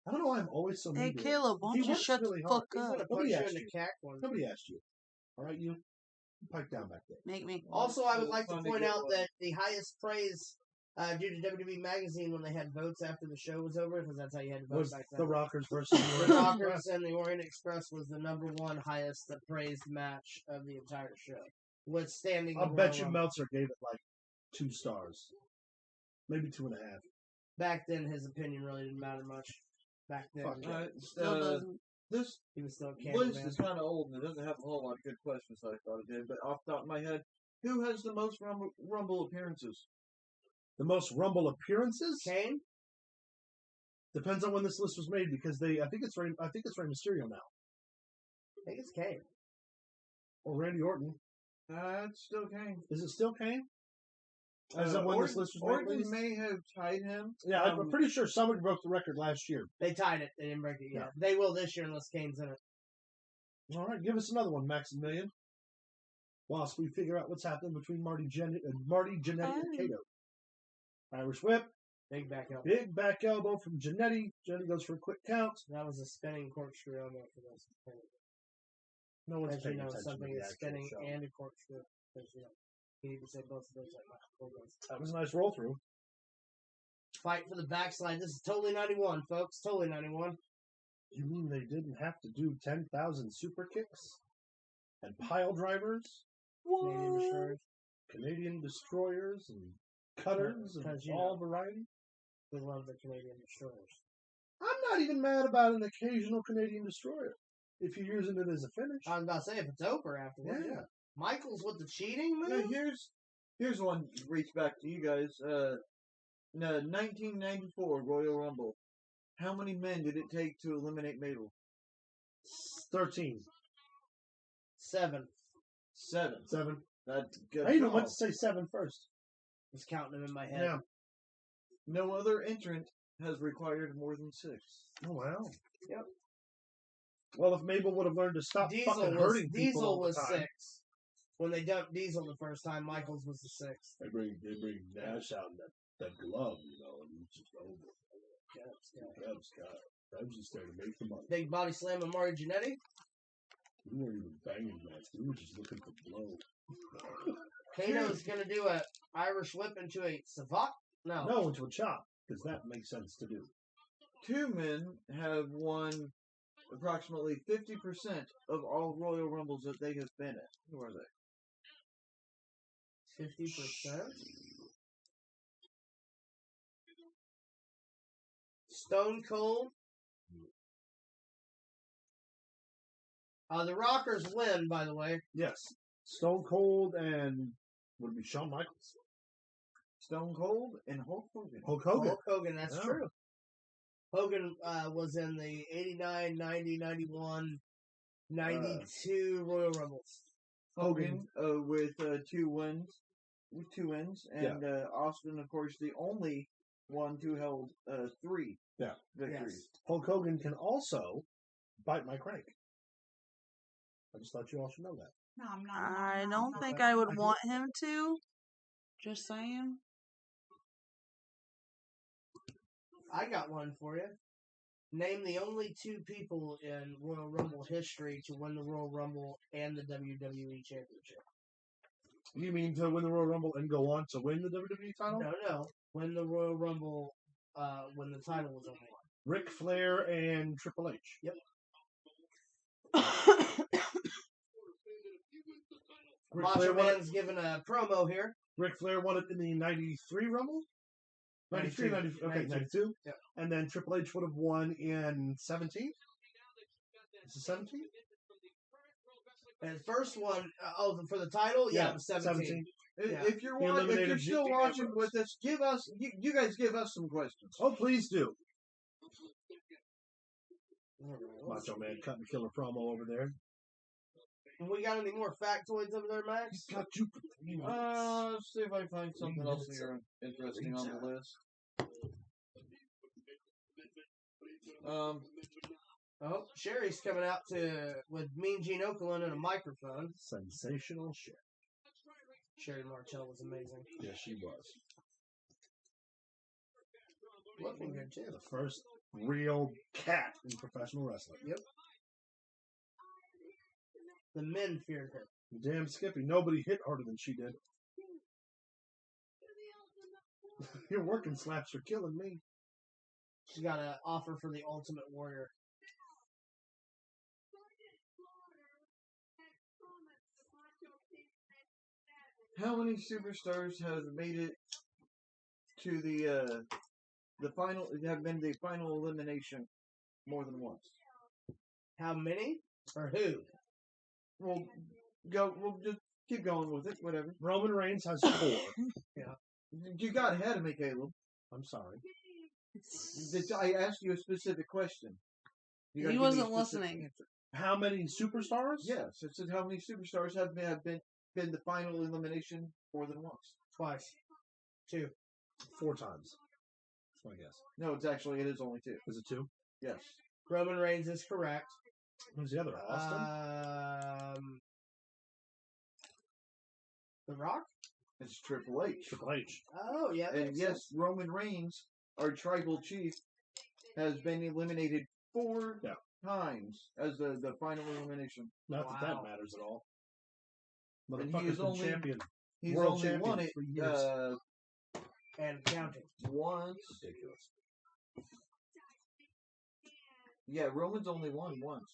I don't know why I'm always so mean Hey, to him. Caleb, why He don't you works shut really the hard. fuck He's up? gonna put Nobody you asked in the you. cack one. Nobody asked you. All right, you pipe down back there. Make me. Also, I would like to Funny point good out one. that the highest praise due to WWE Magazine when they had votes after the show was over, because that's how you had to vote Was back the then. Rockers versus The Rockers and the Orient Express was the #1 highest praised match of the entire show, withstanding. I'll the bet Royal you Rumble. Meltzer gave it like 2 stars, maybe 2.5. Back then, his opinion really didn't matter much. Back then, Fuck yeah. Still doesn't. This he was still a list cameraman. is kind of old and it doesn't have a whole lot of good questions I thought it did. But off the top of my head, who has the most Rumble appearances? The most Rumble appearances Kane? depends on when this list was made because I think it's Rey Mysterio now I think it's Kane. or Randy Orton. It's still Kane. Is it still Kane? As of when this list was made, Orton ladies? may have tied him. Yeah, I'm pretty sure somebody broke the record last year. They tied it. They didn't break it yet. Yeah. They will this year unless Kane's in it. All right, give us another one, Maximilian. Whilst we figure out what's happening between Marty Jannetty and Kato. Irish whip, Big back elbow. big back elbow from Jannetty. Jannetty goes for a quick count. That was a spinning corkscrew elbow for those. No one's As you paying know, attention to something the is actual spinning show. and a corkscrew. Because, you know, you need to say both of those like Michael Cole does. That was a nice roll through. Fight for the backslide. This is totally 91, folks. Totally 91. You mean they didn't have to do 10,000 super kicks and pile drivers, Canadian Destroyers. Canadian destroyers and cutters and Because, you all know. variety? We love the Canadian Destroyers. I'm not even mad about an occasional Canadian destroyer if you're using it as a finish. I was about to say, if it's over afterwards. Yeah. Michael's with the cheating Now, move? here's one reach back to you guys. 1994 Royal Rumble. How many men did it take to eliminate Mabel? 13. 7. 7. 7. That's good. I even went to say 7 first. Was counting them in my head. Yeah. No other entrant has required more than 6. Oh, wow. Yep. Well, if Mabel would have learned to stop fucking hurting people all the time. 6. When they dumped Diesel the first time, Michaels was the 6th. They bring Nash out in that glove, you know, and it's just over. Kev's just there to make the money. Big body slam of Mario Jannetty. We weren't even banging that. We were just looking for blow. Kano's going to do an Irish whip into a savate? No, into a chop, because that makes sense to do. 2 men have won approximately 50% of all Royal Rumbles that they have been in. Who are they? 50%? Stone Cold. The Rockers win, by the way. Yes. Stone Cold and would it be Shawn Michaels? Stone Cold and Hulk Hogan. Hulk Hogan. Hulk Hogan, that's true. Hogan was in the 89, 90, 91, 92 Royal Rumbles. Hogan with 2 wins. With 2 wins. And Austin, of course, the only one to held 3 victories. Yes. Hulk Hogan can also bite my crank. I just thought you all should know that. No, I'm not. I don't think I would want him to. Just saying. I got one for you. Name the only 2 people in Royal Rumble history to win the Royal Rumble and the WWE Championship. You mean to win the Royal Rumble and go on to win the WWE title? No. Win the Royal Rumble when the title was on the line. Ric Flair and Triple H. Yep. Ric Macho Flair won Man's giving a promo here. Ric Flair won it in the 93 Rumble? 93, 92. Yep. And then Triple H would have won in 17? Is it 17? And first one, for the title? Yeah, it was 17. Yeah. If you're still watching with us, you guys give us some questions. Oh, please do. Macho Man cutting killer promo over there. And we got any more factoids over there, Max? Got you for 3 minutes. Let's see if I find something else here interesting on the list. Oh, Sherry's coming out with Mean Gene Okerlund and a microphone. Sensational shit. Sherry Martell was amazing. Yes, she was. Looking good, too. The first real cat in professional wrestling. Yep. The men feared her. Damn Skippy. Nobody hit harder than she did. Your working slaps are killing me. She's got an offer for the Ultimate Warrior. How many superstars have made it to the final? Have been the final elimination more than once? How many? Or who? We'll just keep going with it. Whatever. Roman Reigns has 4. Yeah. You got ahead of me, Caleb. I'm sorry. I asked you a specific question. He wasn't listening. Answer. How many superstars? Yes. It said how many superstars have been the final elimination more than once? Twice. 2. 4 times. That's my guess. No, it is only 2. Is it 2? Yes. Roman Reigns is correct. Who's the other? Austin? The Rock? It's Triple H. Triple H. Oh, yeah. And yes, Roman Reigns, our tribal chief, has been eliminated 4 times as the final elimination. Not that that matters at all. And Motherfucker's been champion. He's World only champion won it for years. And counting. Once. Ridiculous. Yeah, Roman's only won once.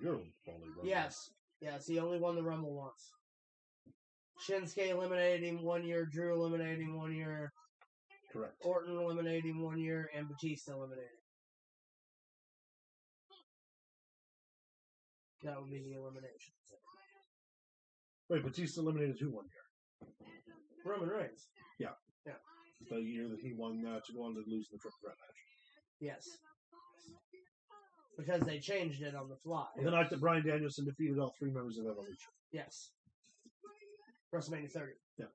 You're only Roman. Yes. Yes, he only won the Rumble once. Shinsuke eliminated him 1 year, Drew eliminated him 1 year, Correct. Orton eliminated him 1 year, and Batista eliminated him. That would be the elimination. Wait, Batista eliminated who 1 year? Roman Reigns. Yeah. The year that he won to go on to lose the triple threat match. Yes. Because they changed it on the fly. The night that Bryan Danielson defeated all 3 members of Evolution. Yes. WrestleMania 30. Yeah.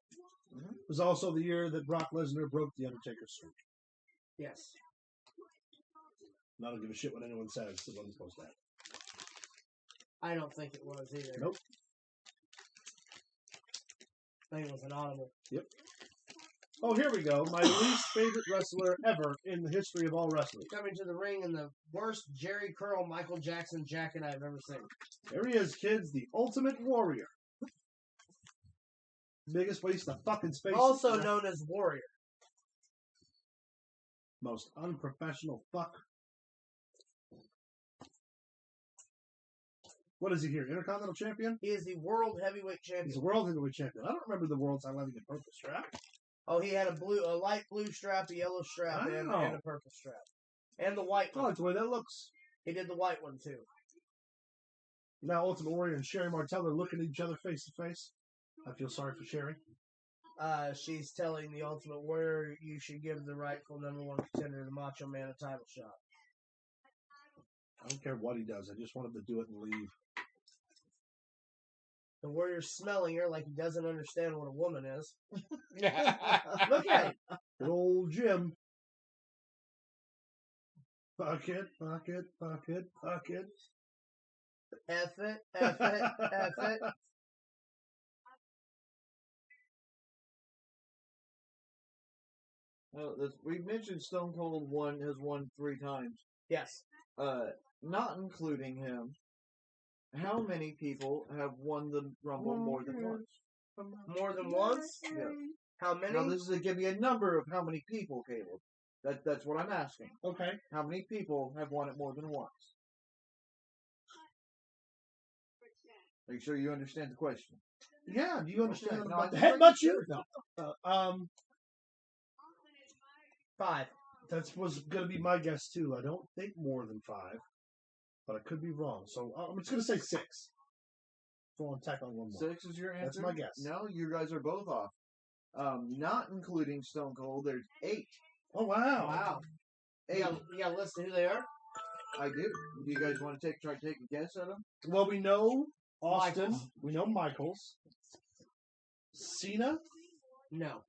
It was also the year that Brock Lesnar broke the Undertaker's streak. Yes. I don't give a shit what anyone says. It wasn't supposed to happen. I don't think it was either. Nope. I think it was an audible. Yep. Oh, here we go. My least favorite wrestler ever in the history of all wrestling. Coming to the ring in the worst Jerry Curl Michael Jackson jacket I've ever seen. There he is, kids. The Ultimate Warrior. Biggest waste of fucking space. Also known as Warrior. Most unprofessional fuck. What is he here? Intercontinental Champion? He is the World Heavyweight Champion. He's a World Heavyweight Champion. I don't remember the World title having a purple strap. Oh, he had a light blue strap, a yellow strap, and a purple strap. And the white one. I like the way that looks. He did the white one, too. Now Ultimate Warrior and Sherry Martel are looking at each other face to face. I feel sorry for Sherry. She's telling the Ultimate Warrior you should give the rightful #1 contender, the Macho Man, a title shot. I don't care what he does. I just want him to do it and leave. The Warrior's smelling her like he doesn't understand what a woman is. Look at him. Good old Jim. Fuck it, fuck it, fuck it, fuck it. F it, F it, F it. We've mentioned Stone Cold has won 3 times. Yes. Not including him. How many people have won the Rumble more than once? More than once? Yeah. How many? Now, this is give me a number of how many people, Caleb. That's what I'm asking. Okay. How many people have won it more than once? Make sure you understand the question. Yeah, do you understand Okay, about no, the headbutt you? No. 5. That was going to be my guess, too. I don't think more than 5. But I could be wrong. So I'm just going to say 6. Full attack on one more. 6 is your answer? That's my guess. No, you guys are both off. Not including Stone Cold, there's 8. Oh, wow. Wow. 8. You got a list of who they are? I do. Do you guys want to try to take a guess at them? Well, we know Austin. Michaels. We know Michaels. Cena? No.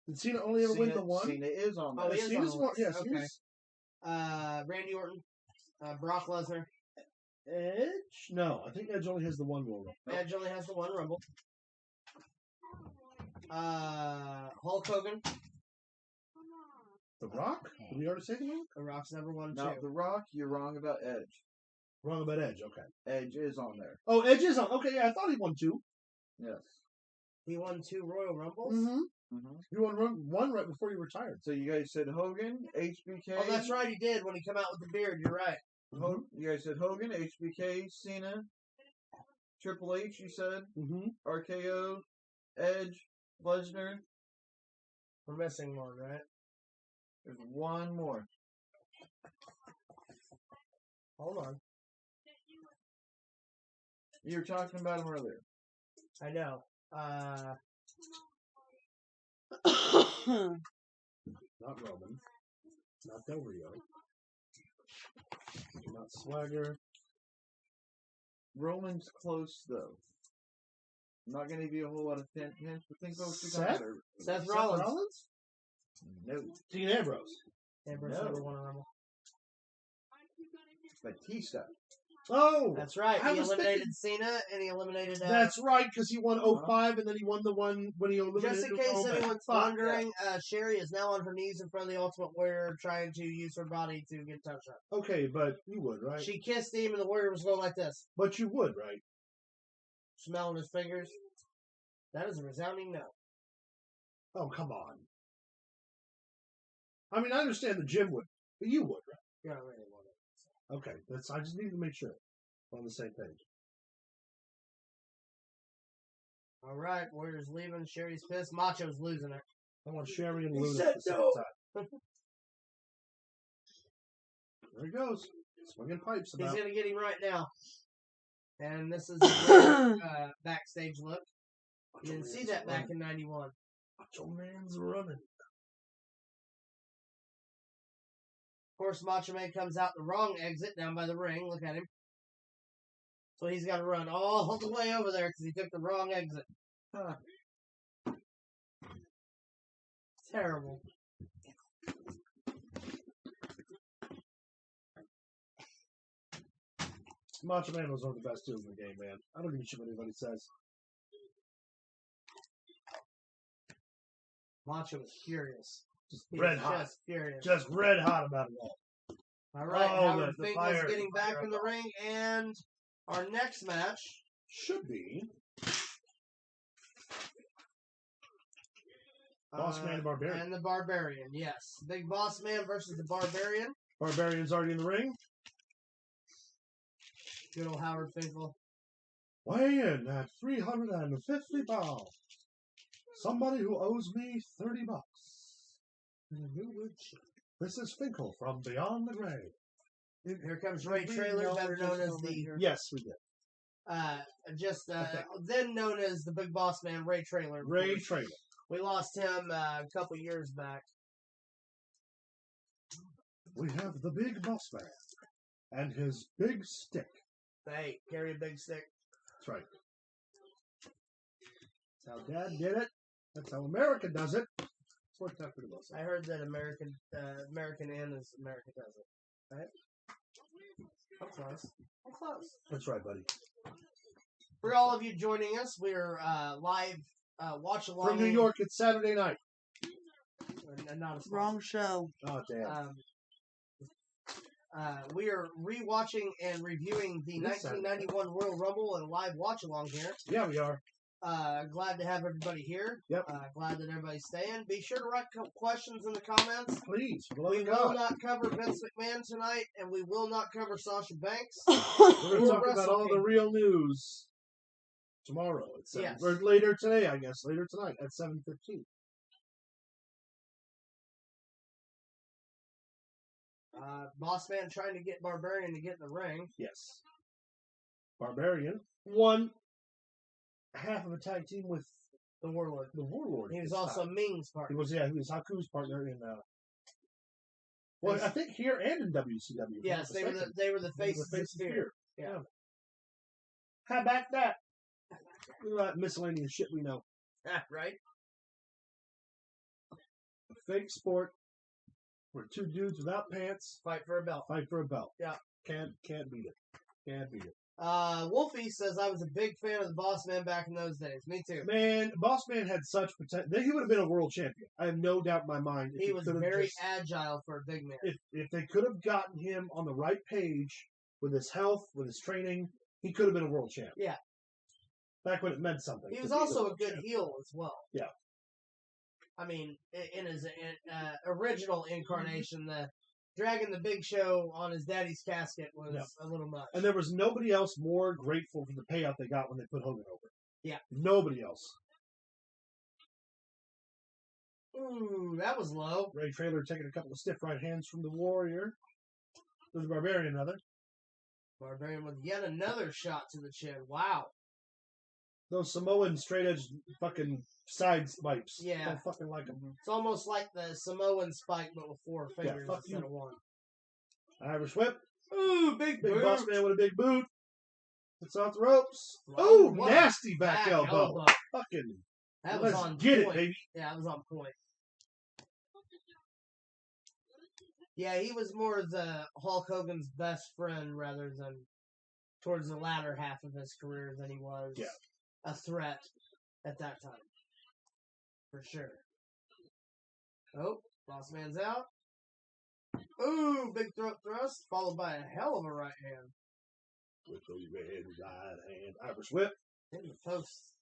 Did Cena only ever win the one? Cena is on there. Oh, he is Cena's on one. the Yes, list. Okay. Randy Orton. Brock Lesnar. Edge? No, I think Edge only has the one Royal Rumble. Edge only has the one Rumble. Hulk Hogan. The Rock? Did we already say the Rock? The Rock's never won Now, two. The Rock, you're wrong about Edge. Wrong about Edge, okay. Edge is on there. Oh, Edge is on. Okay, yeah, I thought he won 2. Yes. He won 2 Royal Rumbles? Mm-hmm. Mm-hmm. He won one right before he retired. So you guys said Hogan, HBK. Oh, that's right, he did when he came out with the beard. You're right. You guys said Hogan, HBK, Cena, Triple H, you said, RKO, Edge, Lesnar. We're missing one, right? There's one more. Hold on. You were talking about him earlier. I know. Not Roman. Not Del Rio. Not Swagger. Roman's close, though. I'm not going to give you a whole lot of hints, but think about what you're Seth? talking about. Seth Rollins? No. Dean Ambrose. Ambrose No. never won a Rumble. Batista. Oh! That's right. I He was eliminated Cena and he eliminated... That's right, because he won 05 and then he won the one when he eliminated Just in case Roman. anyone's wondering, Sherry is now on her knees in front of the Ultimate Warrior trying to use her body to get touched up. Okay, but you would, right? She kissed him and the Warrior was going like this. But you would, right? Smelling his fingers. That is a resounding no. Oh, come on. I mean, I understand the Jim would, but you would, right? You're not really one of Okay, I just need to make sure we're on the same page. All right, Warrior's leaving. Sherry's pissed. Macho's losing it. I want Sherry and He Luna said at the same no. time. There he goes. Swinging pipes He's about. going to get him right now. And this is a great, backstage look. You didn't see that back in 91. Macho Man's running. course, Macho Man comes out the wrong exit down by the ring. Look at him. So he's got to run all the way over there because he took the wrong exit. Huh. Terrible. Macho Man was one of the best dudes in the game, man. I don't give a shit what anybody says. Macho was furious. Just red hot. Just furious. Just red hot about it all. All right, Oh, Howard the Finkel's fire. getting back in the ring, and our next match should be Boss Man and Barbarian. And the Barbarian, yes. Big Boss Man versus the Barbarian. Barbarian's already in the ring. Good old Howard Finkel. Weigh in at 350 pounds. Somebody who owes me $30. This is Finkel from Beyond the Grave. Here comes Ray Traylor, better known as the... Yes, we did. Then known as the Big Boss Man, Ray Traylor. Ray Traylor. We lost him a couple years back. We have the Big Boss Man and his big stick. Hey, carry a big stick. That's right. That's how Dad did it. That's how America does it. It's worked out pretty well. I heard that American N is America does it. Right? I'm close. I'm close. That's right, buddy. For all of you joining us, we're live watch along from New York. It's Saturday night. Not a wrong show. Oh damn. We are rewatching and reviewing the 1991 Royal Rumble and live watch along here. Yeah, we are. Glad to have everybody here. Yep. Glad that everybody's staying. Be sure to write questions in the comments. Please. We will not cover Vince McMahon tonight, and we will not cover Sasha Banks. We're going to talk about all the real news tomorrow at 7. Yes. Or later today, I guess. Later tonight at 7:15. Boss Man trying to get Barbarian to get in the ring. Yes. Barbarian won half of a tag team with the Warlord. The Warlord. He was also Ming's partner. He was Haku's partner in. Well, I think here and in WCW. Yes, they were the faces of Spear. Yeah. How about that? Look at that miscellaneous shit we know. Right. A fake sport where two dudes without pants fight for a belt. Yeah. Can't beat it. Can't beat it. Wolfie says I was a big fan of the Boss Man back in those days. Me too. Man, Boss Man had such potential. He would have been a world champion. I have no doubt in my mind. He was very agile for a big man. If they could have gotten him on the right page with his health, with his training, he could have been a world champ. Yeah. Back when it meant something. He was also a good heel as well. Yeah. I mean, in his original incarnation, the dragging the Big Show on his daddy's casket was a little much. And there was nobody else more grateful for the payout they got when they put Hogan over. Yeah. Nobody else. Ooh, that was low. Ray Traylor taking a couple of stiff right hands from the Warrior. The Barbarian, rather. Barbarian with yet another shot to the chin. Wow. Those Samoan straight edge fucking side spikes. Yeah. I fucking like them. It's almost like the Samoan spike, but with 4 fingers instead of 1. Irish whip. Ooh, big boot. Boss Man with a big boot. It's off the ropes. Wow, ooh, nasty back elbow. Fucking. That was on get point. It, baby. Yeah, that was on point. Yeah, he was more the Hulk Hogan's best friend rather than towards the latter half of his career than he was a threat at that time. For sure. Oh, Boss Man's out. Ooh, big throat thrust, followed by a hell of a right hand. With the red right hand. Irish whip. In the posts.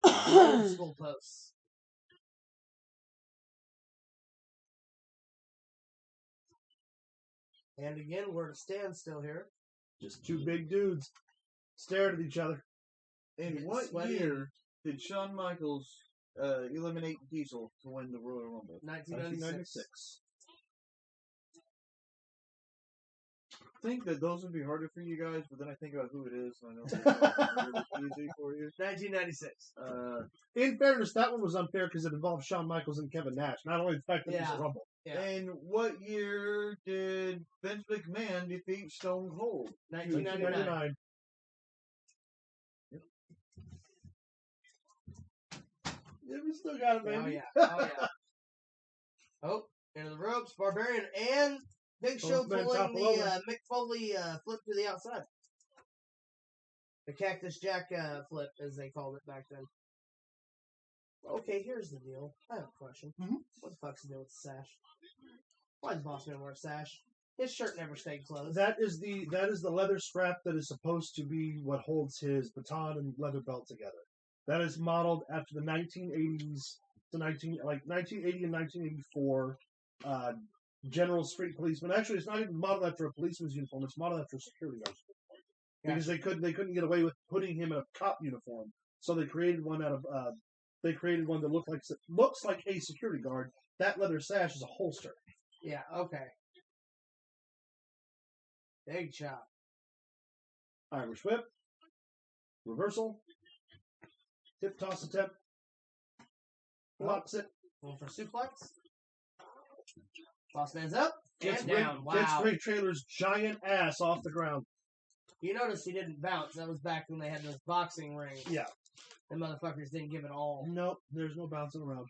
Old school posts. And again, we're at a standstill here. Just two big dudes staring at each other. In what year did Shawn Michaels eliminate Diesel to win the Royal Rumble? 1996. I think that those would be harder for you guys, but then I think about who it is, and I know it's really easy for you. 1996. In fairness, that one was unfair because it involved Shawn Michaels and Kevin Nash. Not only the fact that it was a Rumble. Yeah. And what year did Vince McMahon defeat Stone Cold? 1999. Yeah, we still got it, Oh baby. yeah. Oh yeah. Oh, into the ropes, Barbarian and Big Show Both men pulling topple over. the Mick Foley flip to the outside. The Cactus Jack flip, as they called it back then. Okay, here's the deal. I have a question. What the fuck's the deal with the sash? Why does Boss Man wear a sash? His shirt never stayed closed. That is the leather strap that is supposed to be what holds his baton and leather belt together. That is modeled after the 1980s to 1980 and 1984 general street policeman. Actually, it's not even modeled after a policeman's uniform. It's modeled after a security guard's uniform because they couldn't get away with putting him in a cop uniform. So they created one out of that looks like a security guard. That leather sash is a holster. Yeah. Okay. Big chop. Irish whip. Reversal. Tip toss attempt. Blocks it. Going for suplex. Boss Man's up Gets and down. Gets Wow. Ray Trailer's giant ass off the ground. You notice he didn't bounce. That was back when they had those boxing rings. Yeah. The motherfuckers didn't give it all. Nope. There's no bouncing around.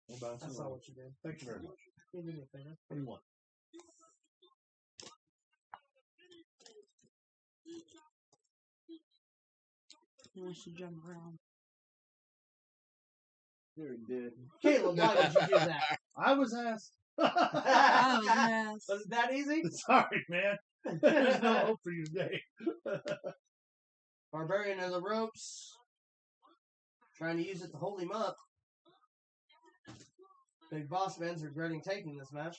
No bouncing That's around. not what you did. Thank you very much. Can you do me a favor? What do you want? He wants to jump around. There he did. Caleb, why would you do that? I was asked. Oh, yes. Was it that easy? Sorry, man. There's no hope for you today. Barbarian in the ropes. Trying to use it to hold him up. Big Boss Man's regretting taking this match.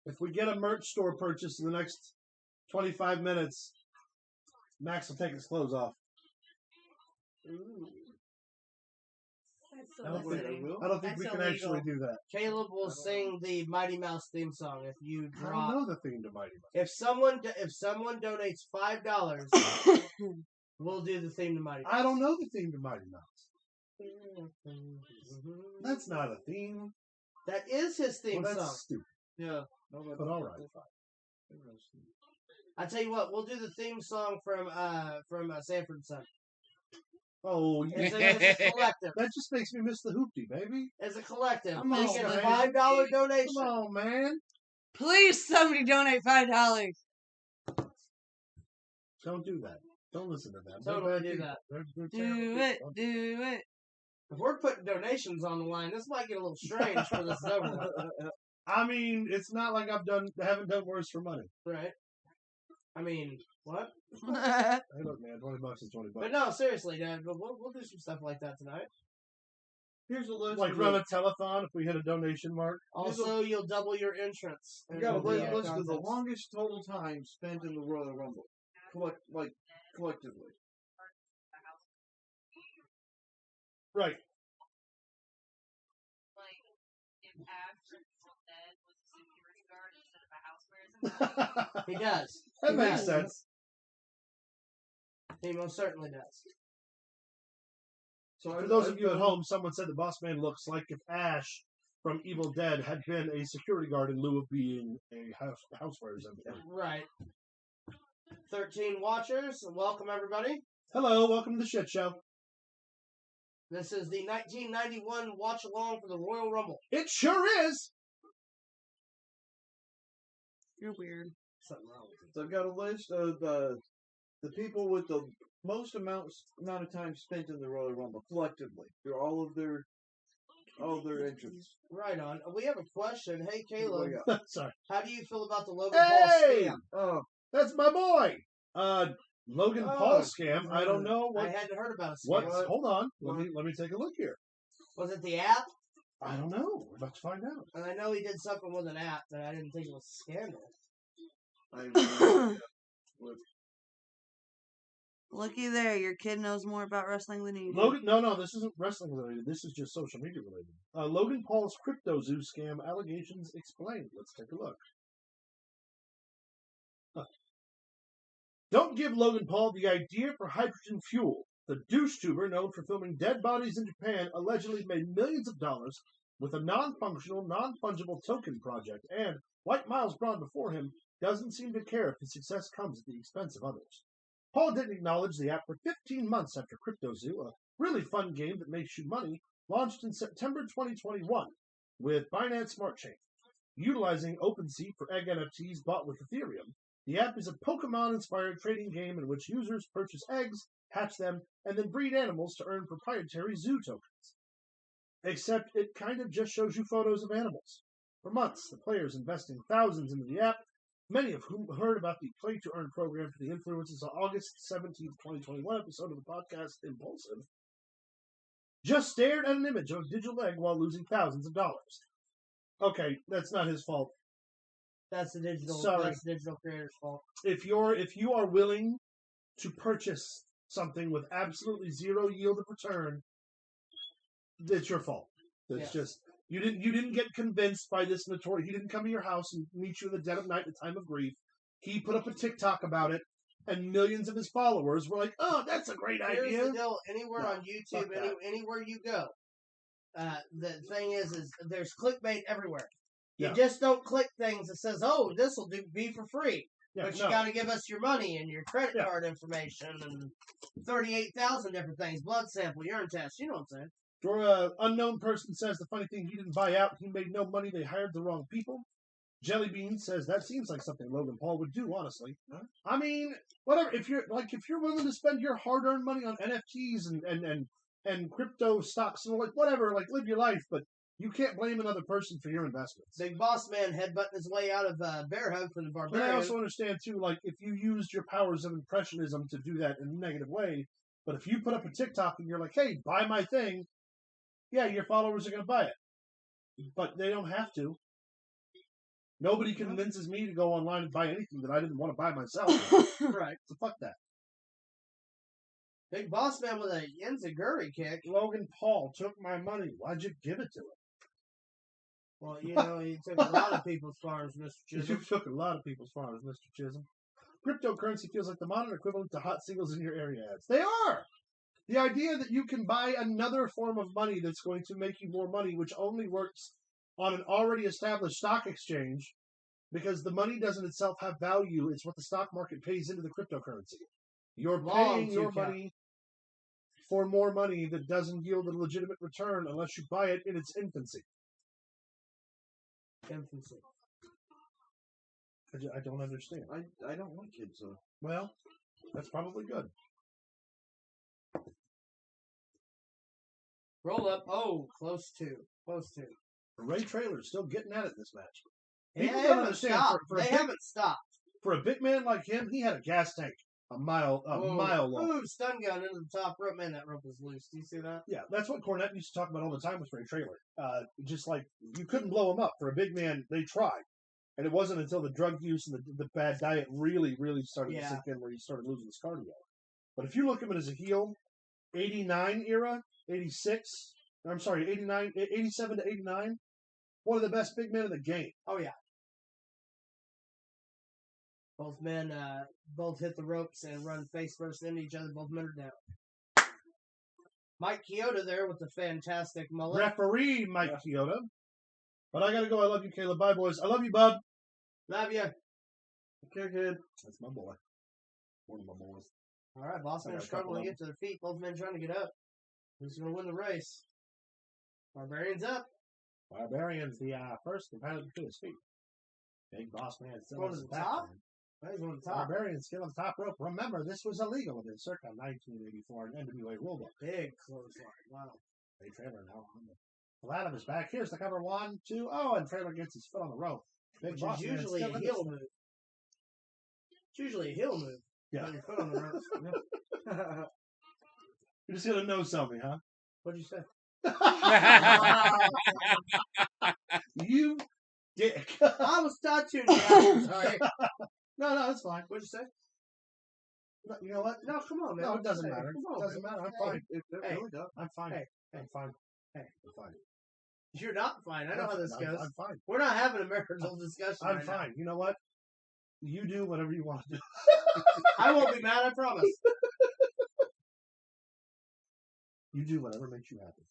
If we get a merch store purchase in the next 25 minutes, Max will take his clothes off. Ooh. That's I don't think, soliciting. I don't think That's we can illegal. actually do that. Caleb will sing the Mighty Mouse theme song if you I don't drop. know the theme to Mighty Mouse. If someone donates $5, we'll do the theme to Mighty Mouse. I don't know the theme to Mighty Mouse. That's not a theme. That is his theme Well, that's song. stupid. Yeah. But all right. I tell you what, we'll do the theme song from Sanford Son. Oh, It's a collective. that just makes me miss the hoopty, baby. As a collective, Come we on, get a man. $5 donation. Come on, man. Please, somebody donate $5. Don't do that. Don't listen to that. Totally They're bad do people. that. They're Do terrible it. people. Do it. If we're putting donations on the line, this might get a little strange for this is over with. I mean, it's not like I haven't done worse for money. Right? I mean, what? Hey, look, man, $20 is $20. But no, seriously, Dad, but we'll do some stuff like that tonight. Here's a list. Like of run the- a telethon if we hit a donation mark. Also, you'll double your entrance. You got a into the, list of the contest. longest total time spent in the Royal Rumble, collectively. Right. Like, if Ash from Dead was a security guard instead of a housewares He does. That He makes does. sense. He most certainly does. So For those of you at home, someone said the Boss Man looks like if Ash from Evil Dead had been a security guard in lieu of being a housewares employee. Right. 13 watchers. Welcome, everybody. Hello, welcome to the shit show. This is the 1991 watch along for the Royal Rumble. It sure is. You're weird. Something wrong with it. So I've got a list of the people with the most amount of time spent in the Royal Rumble collectively through all of their entries. Right on. We have a question. Hey, Caleb, What do we got? Sorry. how do you feel about the Logan Paul Hey! scam? Oh, That's my boy. Logan Oh, Paul scam. I don't know I what. hadn't heard about a scam. What? Hold on. Let me take a look here. Was it the app? I don't know. We're about to find out. And I know he did something with an app, but I didn't think it was a scandal. Looky there. Your kid knows more about wrestling than you do. Logan, no, this isn't wrestling related. This is just social media related. Logan Paul's crypto zoo scam allegations explained. Let's take a look. Huh. Don't give Logan Paul the idea for hydrogen fuel. The douche tuber, known for filming dead bodies in Japan, allegedly made millions of dollars with a non-functional, non-fungible token project, and, like Miles Braun before him, doesn't seem to care if his success comes at the expense of others. Paul didn't acknowledge the app for 15 months after CryptoZoo, a really fun game that makes you money, launched in September 2021 with Binance Smart Chain. Utilizing OpenSea for egg NFTs bought with Ethereum, the app is a Pokemon-inspired trading game in which users purchase eggs, hatch them, and then breed animals to earn proprietary zoo tokens. Except it kind of just shows you photos of animals. For months, the players investing thousands into the app, many of whom heard about the play-to-earn program for the influences on August 17th, 2021 episode of the podcast Impulsive, just stared at an image of a digital egg while losing thousands of dollars. Okay, that's not his fault. That's the digital. Sorry. That's the digital creator's fault. If you are willing to purchase something with absolutely zero yield of return, it's your fault. It's just you didn't get convinced by this notorious. He didn't come to your house and meet you in the dead of night at the time of grief. He put up a TikTok about it, and millions of his followers were like, "Oh, that's a great idea." Here's the deal: anywhere on YouTube, anywhere you go, the thing is there's clickbait everywhere. You just don't click things that says, "Oh, this will be for free," but you got to give us your money and your credit card information and 38,000 different things, blood sample, urine test. You know what I'm saying? Or unknown person says the funny thing, he didn't buy out. He made no money. They hired the wrong people. Jellybean says that seems like something Logan Paul would do. Honestly, I mean, whatever. If you're willing to spend your hard-earned money on NFTs and crypto stocks and whatever, live your life, but you can't blame another person for your investments. Big Boss Man headbutting his way out of Bear Hug from the Barbarian. But I also understand too, if you used your powers of impressionism to do that in a negative way, but if you put up a TikTok and you're like, "Hey, buy my thing," yeah, your followers are going to buy it. But they don't have to. Nobody convinces me to go online and buy anything that I didn't want to buy myself. Right. So fuck that. Big Boss Man with a Enziguri kick. Logan Paul took my money. Why'd you give it to him? Well, he took a lot of people's farms, Mr. Chisholm. You took a lot of people's farms, Mr. Chisholm. Cryptocurrency feels like the modern equivalent to hot singles in your area ads. They are! The idea that you can buy another form of money that's going to make you more money, which only works on an already established stock exchange, because the money doesn't itself have value. It's what the stock market pays into the cryptocurrency. You're paying your money for more money that doesn't yield a legitimate return unless you buy it in its infancy. Infancy. I don't understand. I don't want kids, though. Well, that's probably good. Roll up. Oh, close to. Ray Traylor's still getting at it this match. They People don't haven't understand. stopped. For They haven't stopped. For a big man like him, he had a gas tank a mile long. Ooh, stun gun into the top rope. Man, that rope was loose. Do you see that? Yeah, that's what Cornette used to talk about all the time with Ray Traylor. Just like you couldn't blow him up. For a big man, they tried. And it wasn't until the drug use and the bad diet really, really started to sink in where he started losing his cardio. But if you look at him as a heel, 89 era, 86, I'm sorry, 89, 87 to 89, one of the best big men in the game. Oh, yeah. Both men both hit the ropes and run face first into each other. Both men are down. Mike Chioda there with the fantastic mullet. Referee Mike Chioda. But I got to go. I love you, Caleb. Bye, boys. I love you, bub. Love you. Okay, kid. That's my boy. One of my boys. All right, Boss Men struggling to get to their feet. Both men trying to get up. Who's going to win the race? Barbarian's up. Barbarian's the first competitor to his feet. Big Boss Man still going to the top? He's going to the top. Barbarian's still on the top rope. Remember, this was illegal within circa 1984 in NWA rulebook. Big clothesline. Wow. Ray Traylor now on the flat of his back. Here's the cover. 1, 2. Oh, and Traylor gets his foot on the rope. Big Which Boss is usually a heel move. It's usually a heel move. Yeah. Your foot on the ropes. You're just going to know something, huh? What'd you say? You dick. I was touching you. Sorry. No, that's fine. What'd you say? No, you know what? No, come on, man. No, it doesn't matter. Come on, It doesn't matter. I'm fine. It really does. I'm fine. Hey. I'm fine. Hey. I'm fine. You're not fine. I know how this goes. I'm fine. We're not having a marital discussion. I'm right fine. Now. You know what? You do whatever you want to do. I won't be mad. I promise. You do whatever makes you happy.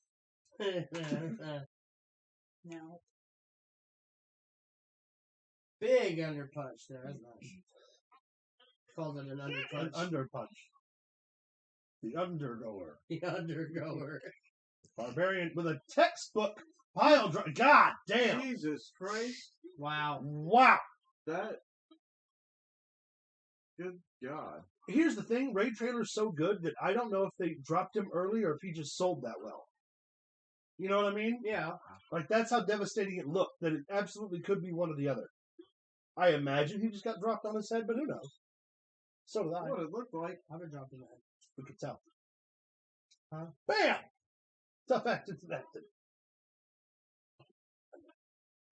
No. Big underpunch there. That's nice. Called it an underpunch. An underpunch. The undergoer. The undergoer. Barbarian with a textbook pile driver. God damn. Jesus Christ. Wow. Wow. That. Good God. Here's the thing. Ray Trailer's so good that I don't know if they dropped him early or if he just sold that well. You know what I mean? Yeah. Like, that's how devastating it looked, that it absolutely could be one or the other. I imagine he just got dropped on his head, but who knows? So did I. What it looked like. I've been dropping that. We could tell. Huh? Bam! Tough acting to that.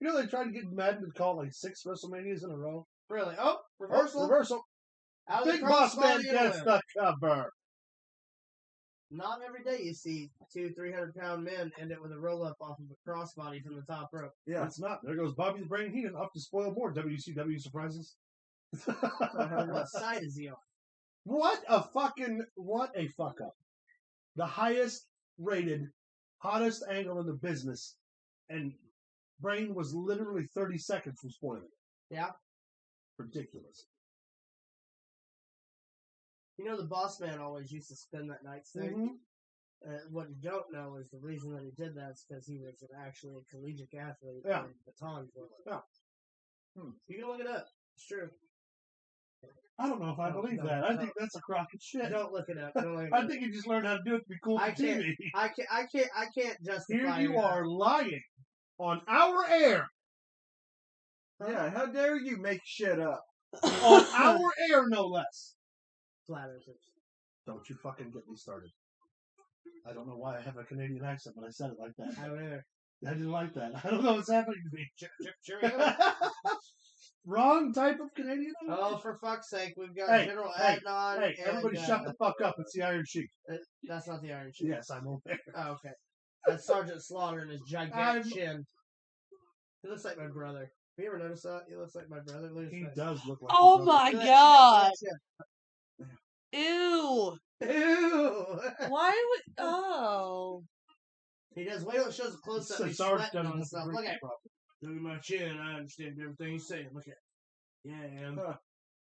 You know, they tried to get Madden to call like 6 WrestleManias in a row. Really? Oh, reversal. Oh, reversal. Out of Big the Boss Man crossbody gets and the cover. Not every day you see 2 300-pound men end it with a roll-up off of a crossbody from the top rope. Yeah. It's not. There goes Bobby the Brain Heenan off to spoil more WCW surprises. What side is he on? What a fuck up. The highest rated, hottest angle in the business, and Brain was literally 30 seconds from spoiling it. Yeah. Ridiculous. You know, the boss man always used to spin that nightstick. Mm-hmm. What you don't know is the reason that he did that is because he was actually a collegiate athlete. Yeah. And baton twirler. Yeah. You can look it up. It's true. I don't know if I believe that. I think that's a crock of shit. Don't look it up. Don't look it I up. think you just learned how to do it to be cool I for can't. TV. I can't justify. Here you it. are lying on our air. Yeah, how dare you make shit up? On our air, no less. Flat earthers. Don't you fucking get me started. I don't know why I have a Canadian accent, but I said it like that. I don't either. I didn't like that. I don't know what's happening to me. Cheerio. Wrong type of Canadian accent. Oh, for fuck's sake, we've got Hey, General hey, Adnan. Hey, everybody and, shut the fuck up. It's the Iron Sheik. That's not the Iron Sheik. Yes, I'm over there. Oh, okay. That's Sergeant Slaughter and his gigantic chin. He looks like my brother. Have you ever noticed that? He looks like my brother. Look at He his face. does look like Oh his my Look at that god! chin, look Ew! at that chin. Ew! Why would? Oh. He does. Wait till it shows a close up. So He's Sarge sweating doesn't on have to himself. drink Look at it properly. Look at my chin. I understand everything he's saying. Look at it. Yeah, I am. Huh.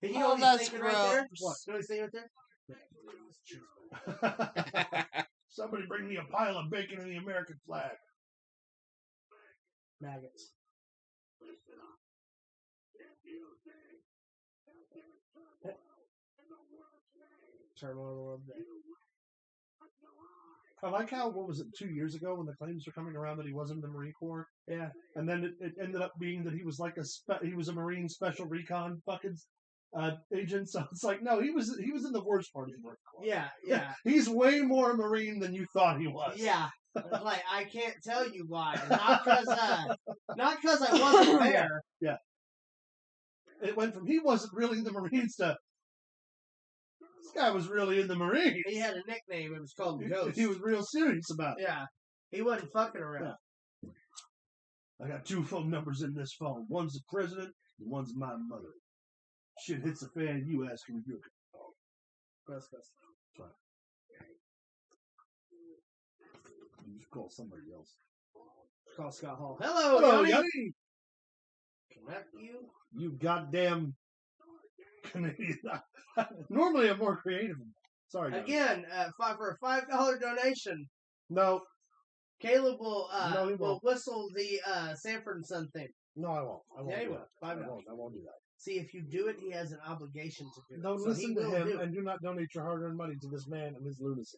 Hey, you Oh, know what he's that's thinking right there? gross. You know what he's thinking right there? Somebody bring me a pile of bacon and the American flag. Maggots. Turmoil in the world. I like how, what was it, 2 years ago when the claims were coming around that he wasn't in the Marine Corps? Yeah. And then it ended up being that he was like he was a Marine Special Recon fucking agent. So it's like, no, he was in the worst part of the Marine Corps. Yeah, yeah. He's way more Marine than you thought he was. Yeah. Like, I can't tell you why. Not because I wasn't there. Yeah. It went from he wasn't really in the Marines to this guy was really in the Marines. He had a nickname. It was called the Ghost. He was real serious about it. Yeah. He wasn't fucking around. Yeah. I got 2 phone numbers in this phone. One's the president, and one's my mother. Shit hits the fan, you ask him if you're Gross, gross. right. You just call somebody else. Call Scott Hall. Hello, Hello, Yanni. Yanni. Connect you. You goddamn Canadian. Normally I'm more creative. Sorry, Yanni. Again, for a $5 donation, No, Caleb will No, he will won't. whistle the Sanford and Son theme. no, I won't. I won't. Yeah, he do will. that. $5. I won't do that. See, if you do it, he has an obligation to do it. Don't So listen he to will him do it. and do not donate your hard-earned money to this man and his lunacy.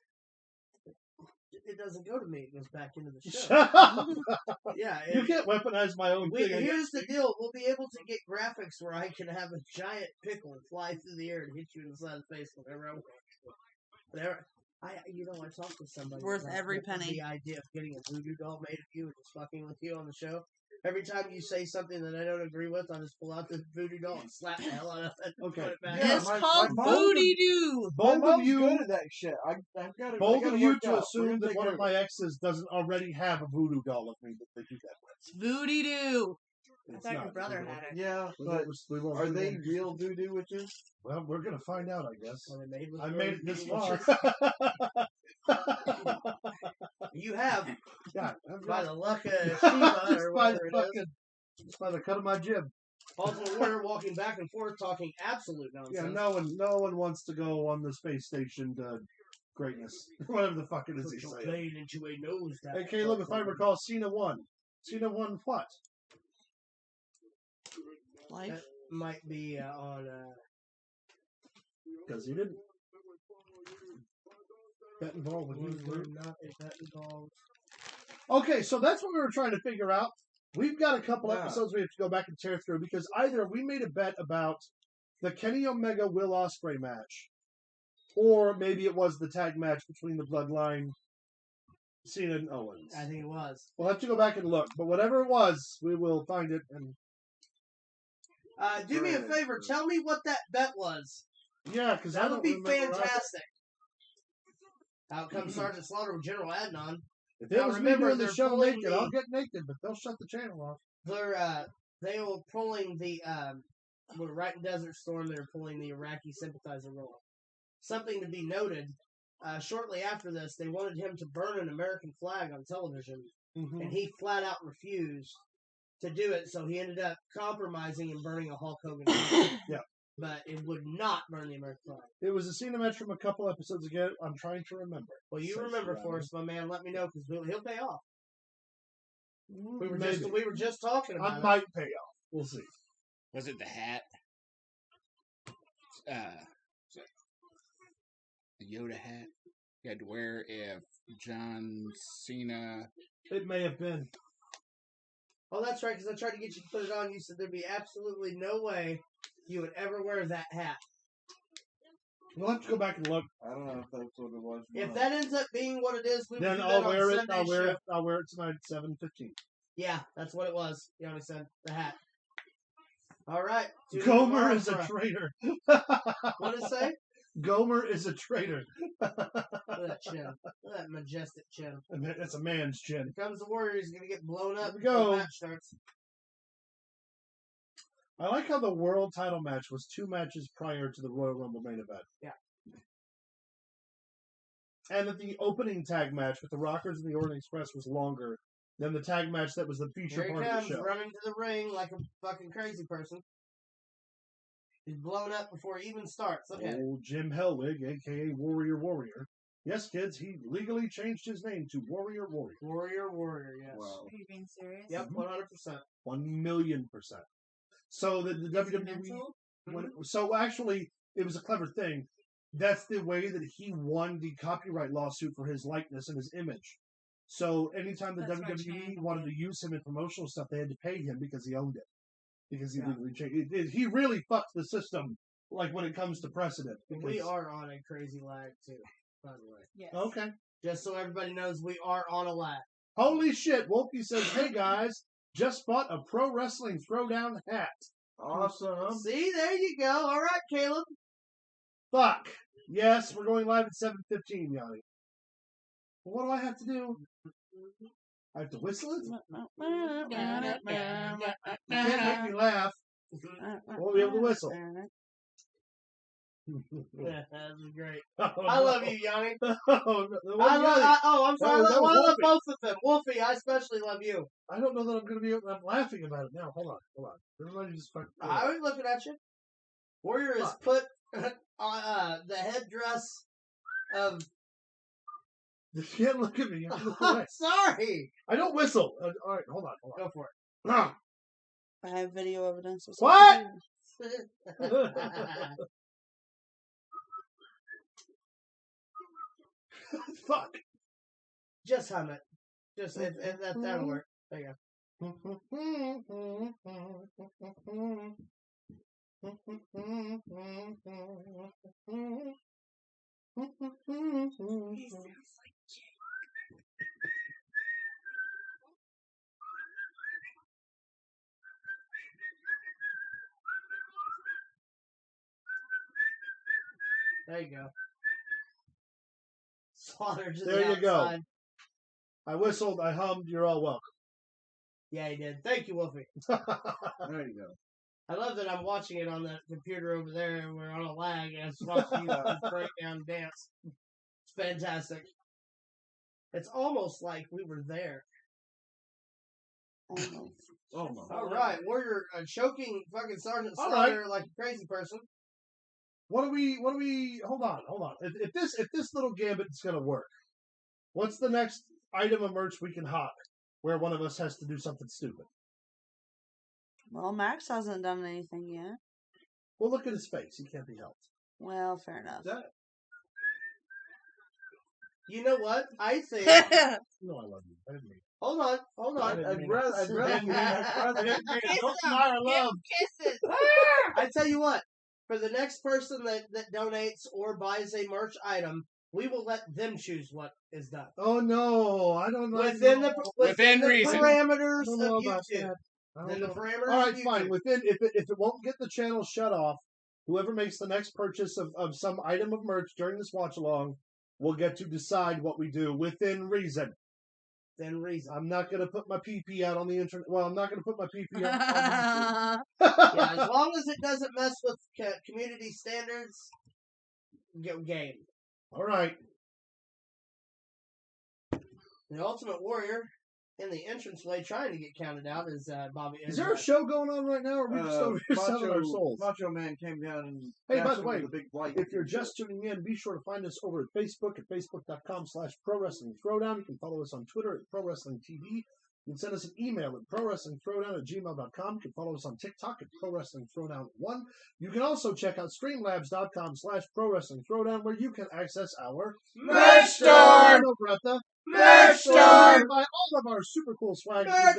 It doesn't go to me. It goes back into the show. Shut up! Yeah. You can't weaponize my own thing. Here's the deal. We'll be able to get graphics where I can have a giant pickle fly through the air and hit you in the side of the face whenever I want. Whatever. I talked to somebody Worth about every penny. The idea of getting a voodoo doll made of you and just fucking with you on the show. Every time you say something that I don't agree with, I'll just pull out the voodoo doll and slap the hell out of it. Okay. Put it back. Yeah, It's my called mom- Booty Doo. My Both of mom's you, good at that shit. I've got it. both of you to assume that one of my exes doesn't already have a voodoo doll of me that they do that with. Booty Doo. I It's thought your not. brother We had it. Yeah, won't- but we won't are do they that. real voodoo witches? Well, we're gonna find out, I guess. Are they made with I real made it this voodoo far. witches? You have, Yeah, by the luck of Shiva or whatever it is. Just by the cut of my jib. Ultimate Warrior walking back and forth talking absolute nonsense. Yeah, no one wants to go on the space station to greatness. Whatever the fuck it is he's saying. Playing into a nose dive. Hey, Caleb, if I recall, Cena won. Cena won what? Life. That might be on... Because he didn't. Bet involved with you. Not a bet involved. Okay, so that's what we were trying to figure out. We've got a couple episodes we have to go back and tear through because either we made a bet about the Kenny Omega Will Ospreay match, or maybe it was the tag match between the Bloodline, Cena and Owens. I think it was. We'll have to go back and look, but whatever it was, we will find it. And do me a favor, tell me what that bet was. yeah, because that would be fantastic. Out comes Sergeant Slaughter with General Adnan. If it was me doing the show naked, I'll get naked, but they'll shut the channel off. They were pulling the we're right in Desert Storm. They're pulling the Iraqi sympathizer role. Something to be noted. Shortly after this, they wanted him to burn an American flag on television, and he flat out refused to do it. So he ended up compromising and burning a Hulk Hogan flag. Yeah. But it would not burn the American flag. It was a Cena match from a couple episodes ago. I'm trying to remember. Well, you remember for us, my man. Let me know because he'll pay off. We were just talking about it. I might pay off. We'll see. Was it the hat? The Yoda hat you had to wear if John Cena. It may have been. Oh, that's right. Because I tried to get you to put it on. You said there'd be absolutely no way you would ever wear that hat. We'll have to go back and look. I don't know if that's what it was. If that ends up being what it is, we then will do I'll that wear on it. I'll wear show. it. I'll wear it tonight at 7:15. Yeah, that's what it was. You only said the hat. All right. Gomer is a traitor. What did it say? Gomer is a traitor. Look at that chin. Look at that majestic chin. That's a man's chin. Here comes the Warrior. He's going to get blown up Here we go. before the match starts. I like how the world title match was 2 matches prior to the Royal Rumble main event. Yeah. And that the opening tag match with the Rockers and the Orient Express was longer than the tag match that was the feature Here part he of comes, the show. running to the ring like a fucking crazy person. He's blown up before he even starts. Look at it. Old Jim Hellwig, a.k.a. Warrior. Yes, kids, he legally changed his name to Warrior. Warrior, yes. Wow. Are you being serious? Yep, 100%. 1,000,000%. So the WWE... So actually, it was a clever thing. That's the way that he won the copyright lawsuit for his likeness and his image. So anytime the WWE wanted to use him in promotional stuff, they had to pay him because he owned it. Because he legally changed it. He really fucked the system, like when it comes to precedent. We are on a crazy lag, too, by the way. Yes. Okay. Just so everybody knows, we are on a lag. Holy shit, Wolfie says, hey guys, just bought a Pro Wrestling Throwdown hat. Awesome. See, there you go. All right, Caleb. Fuck. Yes, we're going live at 7:15, Yanni. What do I have to do? I have to whistle it? You can't make me laugh. I won't be able to whistle. Yeah, that was great. Oh, I love you, Yanni. I'm I'm sorry. I love both of them. Wolfie, I especially love you. I don't know that I'm going to be I'm laughing about it now. Hold on. Everybody just fucking... I was looking at you. Warrior has put on the headdress of... You can't look at me. You have to look away. Sorry. I don't whistle. All right, hold on. Go for it. Ah. I have video evidence. What? Fuck. Just hum it. Just that'll work. There you go. There you go. Slaughter to There the you go. outside. I whistled. I hummed. You're all welcome. Yeah, he did. Thank you, Wolfie. There you go. I love that I'm watching it on that computer over there, and we're on a lag, and I'm watching you break down dance. It's fantastic. It's almost like we were there. Almost. Almost. All right, Warrior choking fucking Sergeant All Slaughter like a crazy person. What do we? Hold on. If this little gambit is gonna work, what's the next item of merch we can hawk where one of us has to do something stupid? Well, Max hasn't done anything yet. Well, look at his face. He can't be helped. Well, fair enough. You know what? I think. No, I love you. I didn't mean. Hold on. I'd rather Don't deny our love. Kisses. I tell you what. For the next person that donates or buys a merch item, we will let them choose what is done. Oh no, I don't know. Within the reason. parameters I don't know of about YouTube. that. I don't Within the know. parameters All right, of fine. YouTube. Within if it won't get the channel shut off, whoever makes the next purchase of some item of merch during this watch along will get to decide what we do within reason. Within reason. I'm not going to put my PP out on the internet. Well, I'm not going to put my PP out on Yeah, as long as it doesn't mess with community standards, game. All right. The Ultimate Warrior in the entranceway trying to get counted out is Bobby. Is there a show going on right now, or are we just over here selling our souls? Macho Man came down and Hey, by dashed the him way, with a big white. if you're just tuning in, be sure to find us over at Facebook at facebook.com/ProWrestlingThrowdown. You can follow us on Twitter at ProWrestlingTV. You can send us an email at ProWrestlingThrowdown@gmail.com. You can follow us on TikTok at ProWrestlingThrowdown1. You can also check out streamlabs.com/ProWrestlingThrowdown, where you can access our Merch store! over at the Merch store! Buy all of our super cool swag. Merch!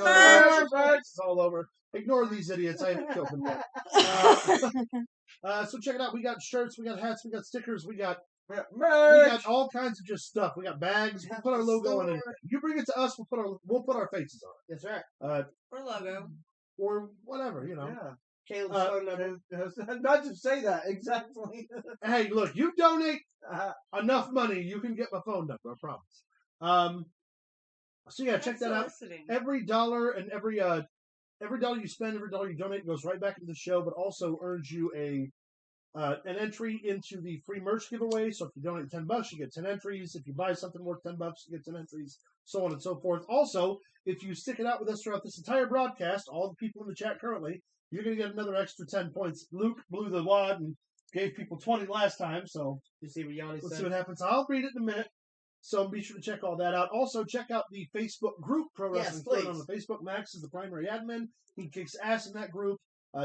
It's all over. Ignore these idiots. I haven't killed them yet. So check it out. We got shirts, we got hats, we got stickers, we got all kinds of just stuff. We got bags. We put our logo on it. You bring it to us, we'll put our faces on That's right. it. Or logo. Or whatever, you know. Yeah. Caleb's phone number. Not to say that exactly. Hey, look, you donate enough money, you can get my phone number. I promise. So yeah, check that out. Every dollar and every dollar you spend, every dollar you donate goes right back into the show, but also earns you an entry into the free merch giveaway. So if you donate $10, you get 10 entries. If you buy something worth $10, you get 10 entries, so on and so forth. Also, if you stick it out with us throughout this entire broadcast, all the people in the chat currently, you're going to get another extra 10 points. Luke blew the wad and gave people 20 last time, so You see what Yanni let's said? see what happens. I'll read it in a minute. So be sure to check all that out. Also, check out the Facebook group, Pro Wrestling Throwdown on the Facebook. Max is the primary admin. He kicks ass in that group.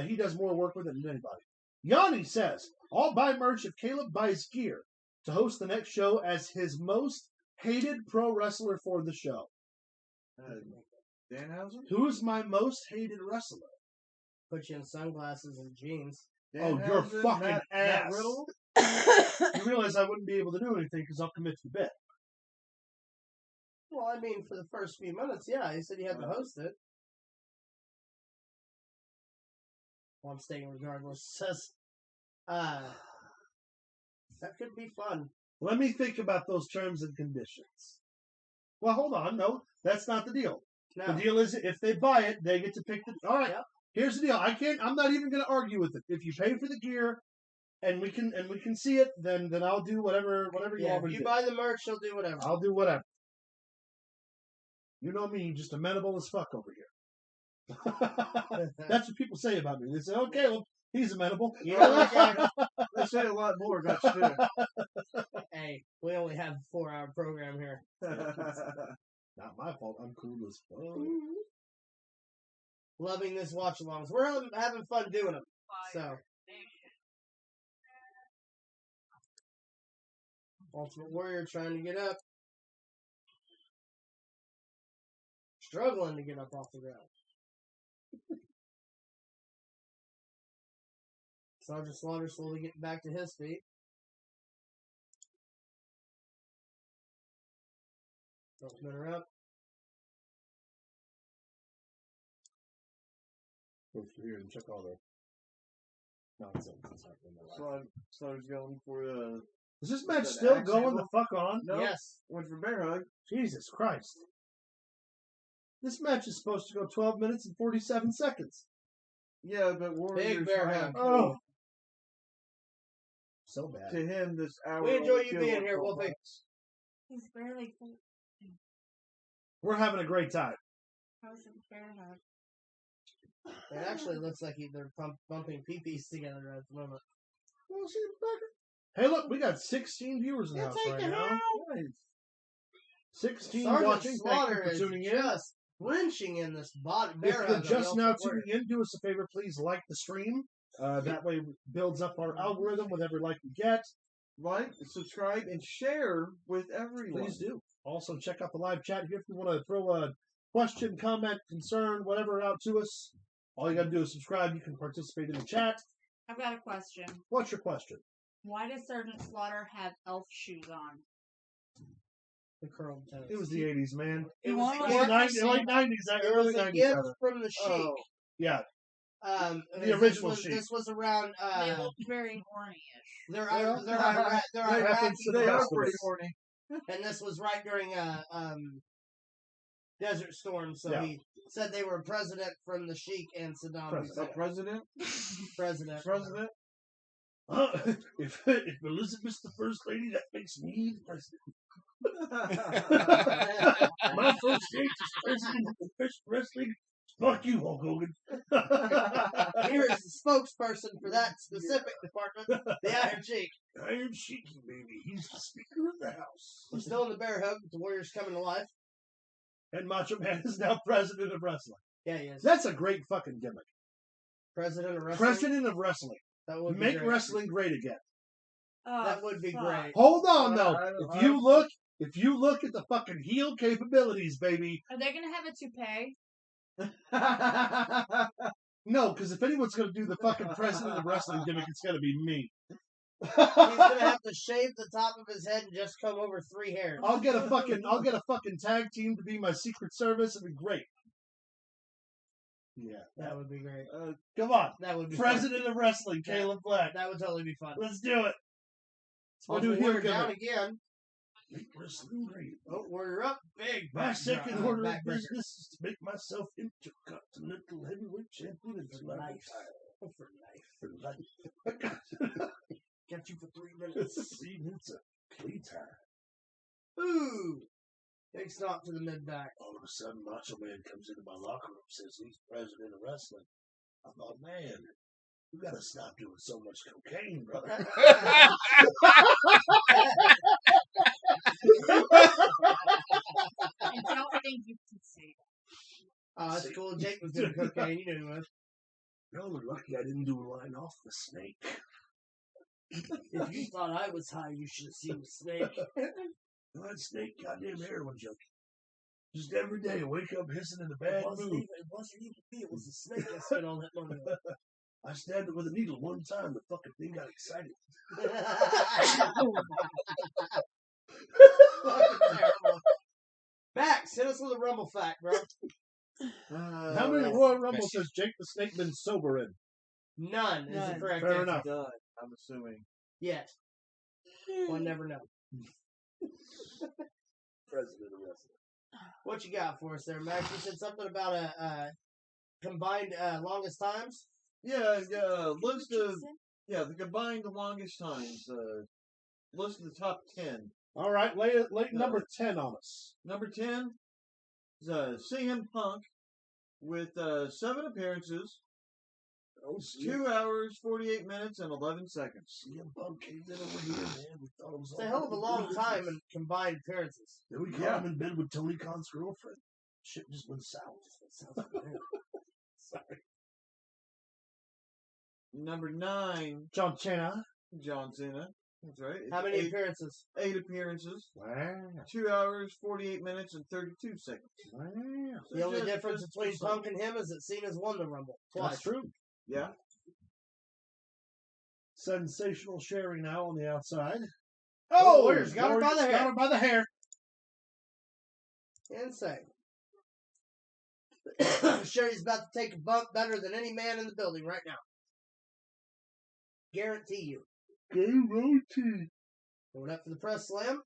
He does more work with it than anybody. Yanni says, I'll buy merch if Caleb buys gear to host the next show as his most hated pro wrestler for the show. Danhausen? Who's my most hated wrestler? Put you in sunglasses and jeans. Oh, you're Danhausen, fucking Matt ass. Riddle? You realize I wouldn't be able to do anything because I'll commit to the bit. Well, I mean, for the first few minutes, yeah, he said you had to host it. Well, I'm staying regardless. Says, that could be fun. Let me think about those terms and conditions. Well, hold on. No, that's not the deal. No. The deal is if they buy it, they get to pick the. All right. Yep. Here's the deal. I'm not even going to argue with it. If you pay for the gear, and we can see it, then I'll do whatever you Yeah, want me if to you do. buy the merch, you'll do whatever. I'll do whatever. You know me, just amenable as fuck over here. That's what people say about me. They say, "Okay, well, he's amenable." You know what, Jack? They say a lot more about you, too. Hey, we only have a 4-hour program here. Not my fault. I'm cool as fuck. Loving this watch alongs. We're having fun doing them. So, Ultimate Warrior trying to get up. Struggling to get up off the ground. Sergeant Slaughter slowly getting back to his feet. Ultimate her up. Go through here and check all the nonsense that's happening in my life. Slaughter's going for Is this match that still axe going handle? the fuck on? No. Yes. Went for bear hug. Jesus Christ. This match is supposed to go 12 minutes and 47 seconds. Yeah, but Warriors Big bear have- hug. Oh. So bad. To him, this hour. We enjoy you feel being like here, 12 Wolfie. months. He's barely full. We're having a great time. How's the bear hug? It actually looks like they're bumping pee-pees together at the moment. Well, see the backer. Hey, look, we got 16 viewers in the house right now. Nice. 16 Sergeant watching. Thank Slaughter you for is tuning in. just flinching in this body. If you're just now tuning in, do us a favor, please like the stream. That way it builds up our algorithm with every like we get. Like, subscribe, and share with everyone. Please do. Also, check out the live chat here if you want to throw a question, comment, concern, whatever out to us. All you got to do is subscribe. You can participate in the chat. I've got a question. What's your question? Why does Sergeant Slaughter have elf shoes on? The curled toes. It was the 80s, man. It was It was the late 90s, It was early a 90s. gift rather. from the Sheik. Oh. Yeah. The original Sheik. This was around. They look very horny-ish. They're They are pretty horny. And this was right during Desert Storm, so he said they were president from the Sheik and Saddam Hussein. President? President. President? If Elizabeth's the first lady, that makes me the president. My first date is president of professional wrestling. Fuck you, Hulk Hogan. Here is the spokesperson for that specific department, the Iron Sheik. Iron Sheik, baby. He's the Speaker of the House. We're still in the bear hug with the Warriors coming to life. And Macho Man is now president of wrestling. Yeah, he is. That's a great fucking gimmick. President of wrestling. President of wrestling. That would Make be great. wrestling great again. Oh, That would be great. Hold on, though. If you look at the fucking heel capabilities, baby. Are they going to have a toupee? No, because if anyone's going to do the fucking president of wrestling gimmick, it's going to be me. He's gonna have to shave the top of his head and just come over 3 hairs. I'll get a fucking tag team to be my Secret Service. It'd be great. Yeah, That would be great. come on, That would be president of wrestling, Caleb Black. That would totally be fun. Let's do it. Oh, do heel we're down gimmick. again. Make wrestling great. Oh, we're up big. My second order of backbreaker. business is to make myself intercontinental heavyweight champion and For life. For life. For life. Got you for 3 minutes. 3 minutes of playtime. Ooh. Big stop to the mid-back. All of a sudden, Macho Man comes into my locker room and says he's president of wrestling. I thought, man, you gotta stop doing so much cocaine, brother. I don't think you can say that. Oh, that's cool. Jake was doing cocaine. You knew he was. No, we're lucky I didn't do a line off the snake. If you thought I was high, you should have seen the snake. Well, that snake, goddamn heroin junkie. Just every day, I wake up hissing in a bad mood. It wasn't even me. It was the snake I spent all that money on. I stabbed it with a needle one time. The fucking thing got excited. Max, hit us with a Rumble fact, bro. How many Royal Rumbles has Jake the Snake been sober in? None is the None. correct Fair answer. enough. Done, I'm assuming. Yet. One never know. President of wrestling. What you got for us there, Max? You said something about a combined longest times? Yeah, list of the combined longest times. List of the top 10. All right, lay number 10 on us. Number 10 is CM Punk with 7 appearances, Oh, 2 hours, 48 minutes, and 11 seconds. CM Punk came in over here, man. We thought it was It's a hell of a long time in combined appearances. Then we caught him in bed with Tony Khan's girlfriend. Shit just went south. Sounds familiar. Sorry. Number 9, John Cena. John Cena. That's right. How many appearances? 8 appearances, Wow. 2 hours, 48 minutes, and 32 seconds. Wow. So The only just- difference just- between just Punk and him is that Cena's won the Rumble twice. That's true. Yeah. Sensational sharing now on the outside. Oh, Warriors got her by the Warriors hair. got her by the hair. Insane. Sherry's about to take a bump better than any man in the building right now. Guarantee you. Guarantee. Going up for the press slam.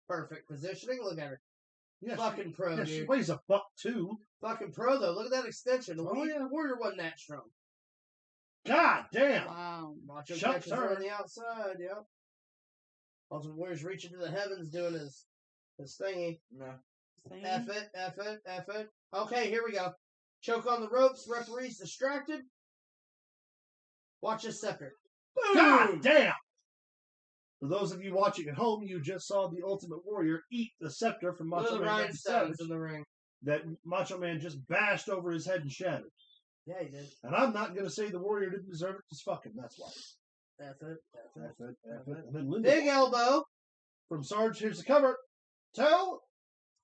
Perfect positioning. Look at her. Yeah, Fucking pro, yeah, she dude. weighs $102. Fucking pro, though. Look at that extension. The Oh, yeah. Warrior wasn't that strong. God damn. Wow. Macho Shucks catches her her. on the outside, yep. Ultimate Warrior's reaching to the heavens doing his thingy. No. thing. F it. Okay, here we go. Choke on the ropes. Referee's distracted. Watch this scepter. Boom! God damn! For those of you watching at home, you just saw the Ultimate Warrior eat the scepter from Look Macho at the Man rhinestones 97 in the ring. that Macho Man just bashed over his head and shattered. Yeah, he did. And I'm not going to say the Warrior didn't deserve it, because fuck him, that's why. That's it. And then Linda Big elbow. from Sarge, here's the cover. 2,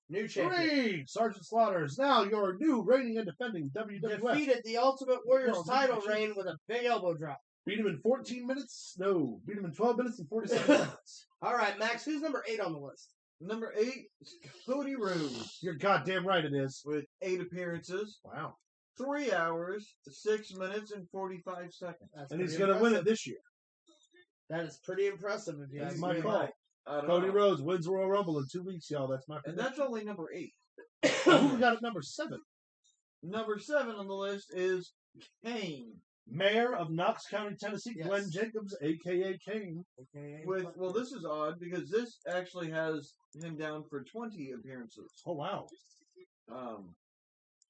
New champion. 3. Sergeant Slaughter is now your new reigning and defending WWF. Defeated the Ultimate Warrior's World title Championship. reign with a big elbow drop. Beat him in 14 minutes? No. Beat him in 12 minutes and 47 seconds. All right, Max, who's number 8 on the list? Number 8 is Cody Rhodes You're goddamn right it is. with 8 appearances, Wow. 3 hours, 6 minutes, and 45 seconds. That's And he's pretty going to win it impressive. this year. That is pretty impressive if you That's ask my me. call. I don't Cody know. Rhodes wins Royal Rumble in 2 weeks, y'all. That's my And prediction. that's only number 8. Who we got at number 7? Number 7 on the list is Kane. Mayor of Knox County, Tennessee, Yes. Glenn Jacobs, a.k.a. Kane. Okay. Well, this is odd because this actually has him down for 20 appearances. Oh, wow.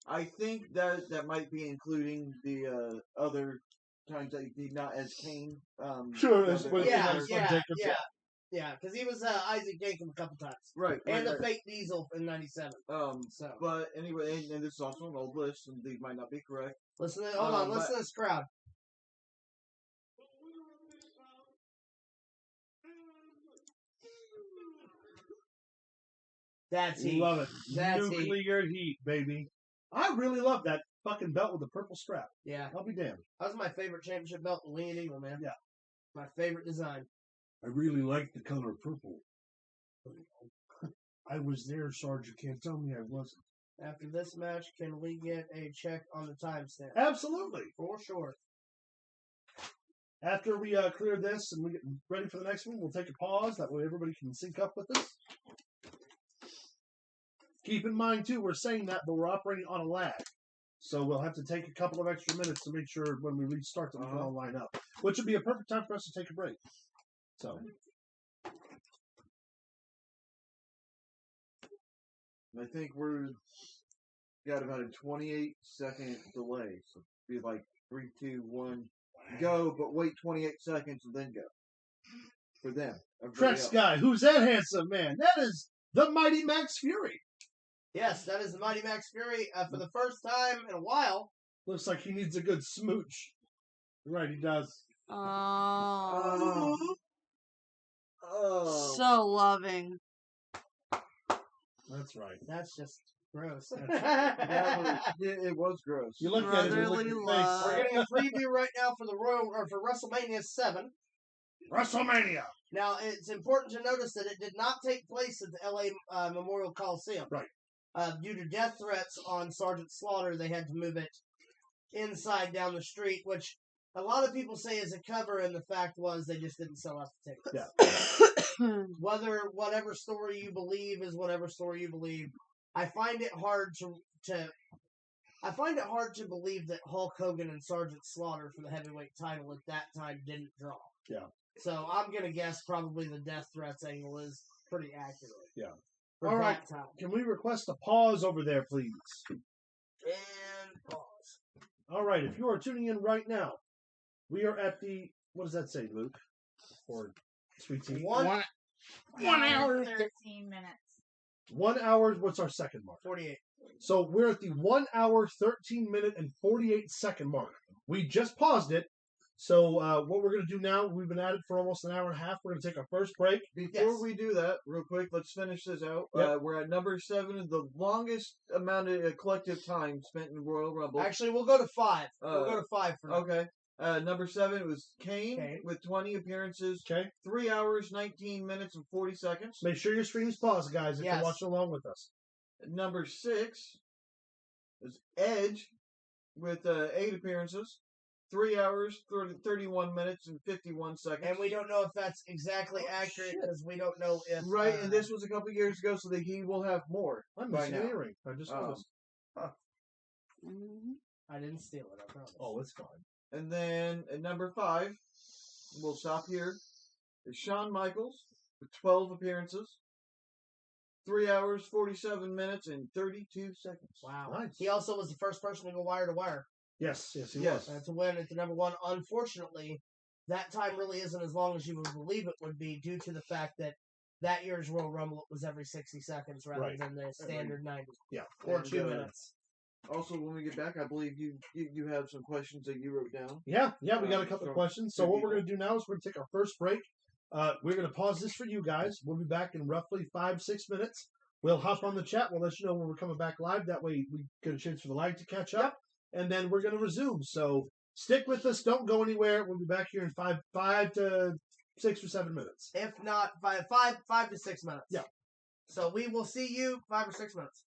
I think that might be including the other times that he not as Kane. Sure, the that's other- what- Yeah, Glenn yeah, Jacobs, yeah. Yeah, because he was Isaac Yankem a couple times. Right, And the right. fake Diesel in 97. So, But anyway, and this is also an old list, and these might not be correct. listen to, hold on, listen to this crowd. That's heat. Love it. That's heat. Nuclear heat, baby. I really love that fucking belt with the purple strap. Yeah. I'll be damned. That was my favorite championship belt in Lean Eagle, man. Yeah. My favorite design. I really like the color purple. I was there, Sarge. You can't tell me I wasn't. After this match, can we get a check on the timestamp? Absolutely. For sure. After we clear this and we get ready for the next one, we'll take a pause. That way everybody can sync up with us. Keep in mind, too, we're saying that, but we're operating on a lag. So we'll have to take a couple of extra minutes to make sure when we restart that we can all line up. Which would be a perfect time for us to take a break. So, I think we're got about a 28-second delay. So it'd be like 3, 2, 1, go, but wait 28 seconds and then go. For them. Everybody Trex else. guy, who's that handsome man? That is the mighty Max Fury. Yes, that is the Mighty Max Fury for the first time in a while. Looks like he needs a good smooch. Right, he does. Oh. Oh. So loving. That's right. That's just gross. It was gross. You look at it, you look Brotherly at your love. We're getting a preview right now for the for WrestleMania 7. face. WrestleMania. Now, it's important to notice that it did not take place at the LA Memorial Coliseum. Right. Due to death threats on Sergeant Slaughter, they had to move it inside down the street, which a lot of people say is a cover, and the fact was they just didn't sell out the tickets. Yeah. Whatever story you believe is whatever story you believe. I find it hard to believe that Hulk Hogan and Sergeant Slaughter for the heavyweight title at that time didn't draw. Yeah. So I'm gonna guess probably the death threats angle is pretty accurate. Yeah. For All that right. time. Can we request a pause over there, please? And pause. All right. If you are tuning in right now, we are at the, what does that say, Luke? Or Sweet Tea? 1 hour 13 minutes. 1 hour. What's our second mark? 48. So we're at the 1 hour, 13 minute, and 48 second mark. We just paused it. So what we're going to do now, we've been at it for almost an hour and a half. We're going to take our first break. Before we do that, real quick, let's finish this out. Yep. We're at number 7, the longest amount of collective time spent in Royal Rumble. Actually, we'll go to 5. We'll go to 5 for now. Okay. Number 7 was Kane with 20 appearances. Okay. 3 hours, 19 minutes, and 40 seconds. Make sure your stream's paused, guys, if Yes. you're watching along with us. Number 6 is Edge with 8 appearances. 3 hours, 31 minutes, and 51 seconds. And we don't know if that's exactly accurate because we don't know if... Right, and this was a couple years ago, so that he will have more. I'm by missing now. an earring. I just noticed. I didn't steal it, I promise. Oh, it's fine. And then at number 5, we'll stop here, is Shawn Michaels with 12 appearances, 3 hours, 47 minutes, and 32 seconds. Wow. Nice. He also was the first person to go wire to wire. Yes, he Yes. was. To win at the number one. Unfortunately, that time really isn't as long as you would believe it would be due to the fact that year's Royal Rumble was every 60 seconds rather than the standard 90. Yeah. Or And, 2 minutes. Also, when we get back, I believe you have some questions that you wrote down. Yeah, we got a couple of So, questions. So what we're going to do now is we're going to take our first break. We're going to pause this for you guys. We'll be back in roughly 5-6 minutes. We'll hop on the chat. We'll let you know when we're coming back live. That way we get a chance for the lag to catch up. And then we're going to resume. So stick with us. Don't go anywhere. We'll be back here in 5 to 6 or 7 minutes. If not, 5 to 6 minutes. Yeah. So we will see you 5 or 6 minutes.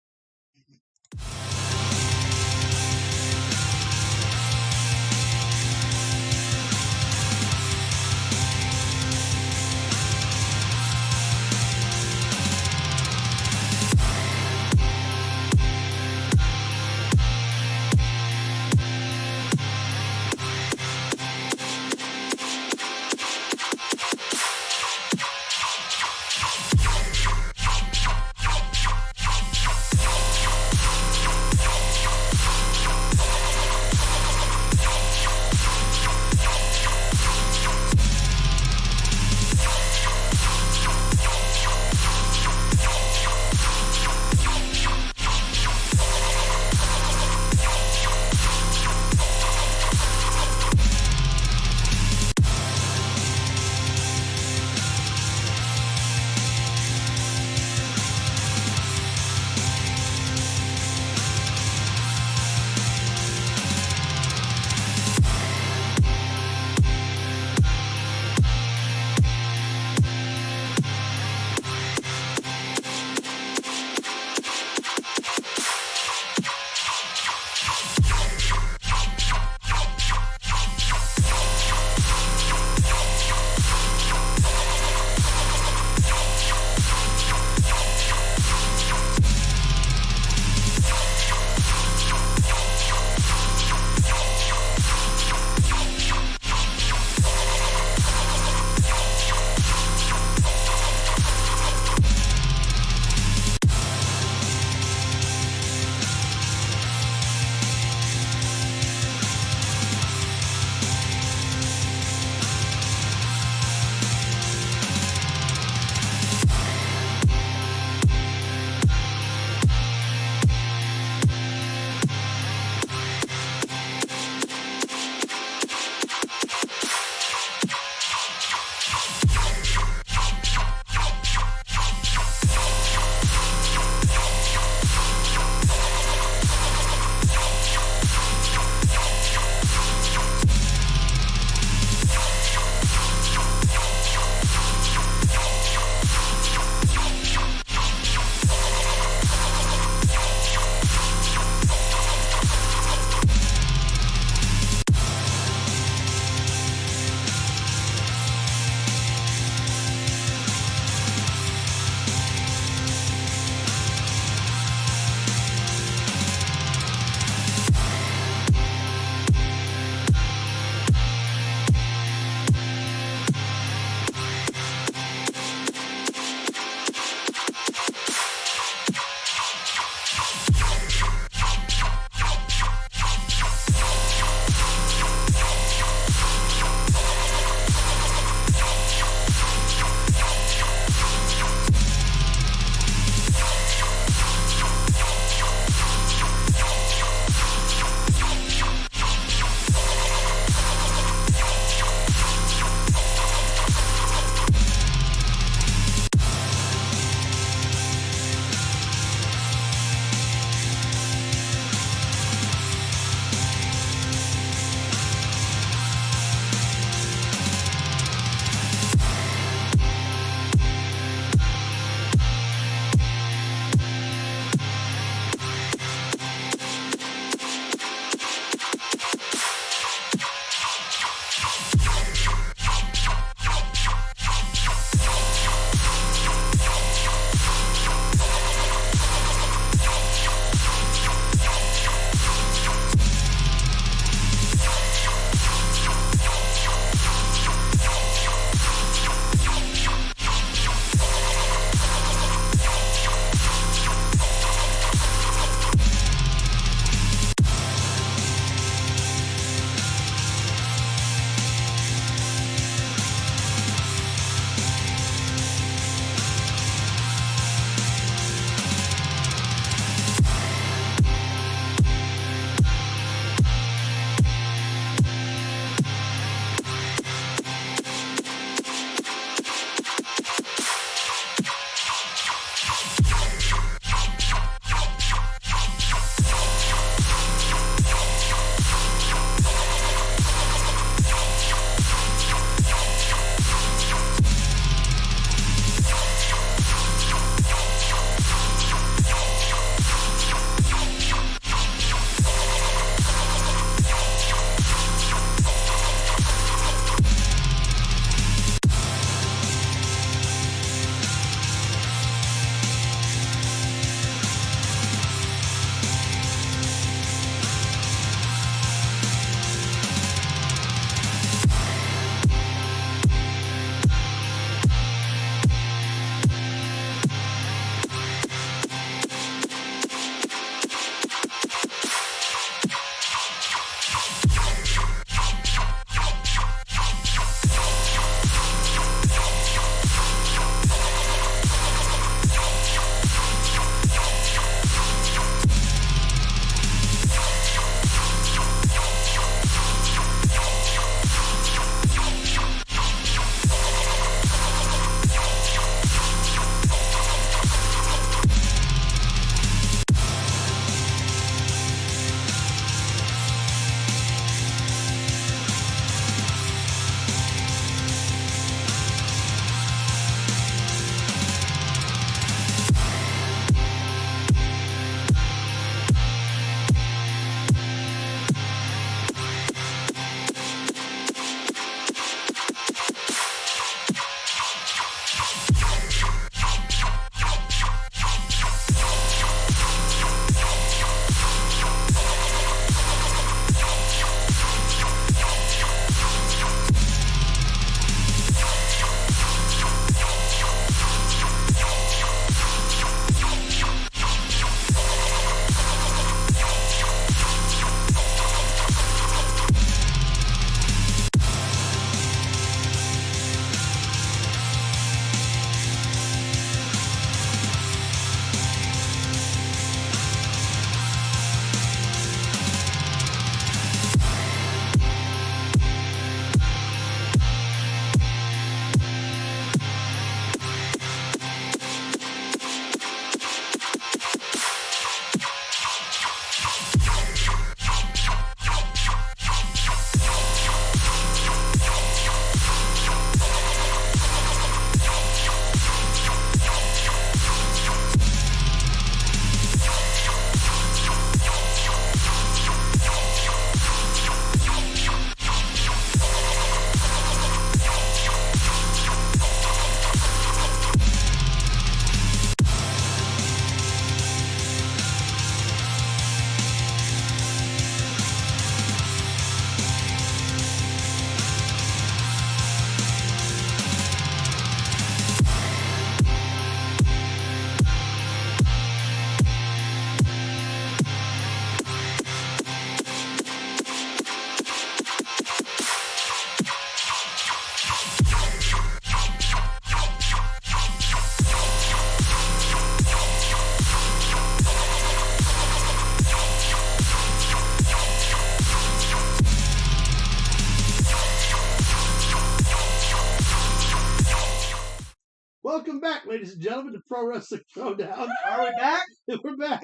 Welcome back, ladies and gentlemen, to Pro Wrestling Throwdown. Are we back? We're back.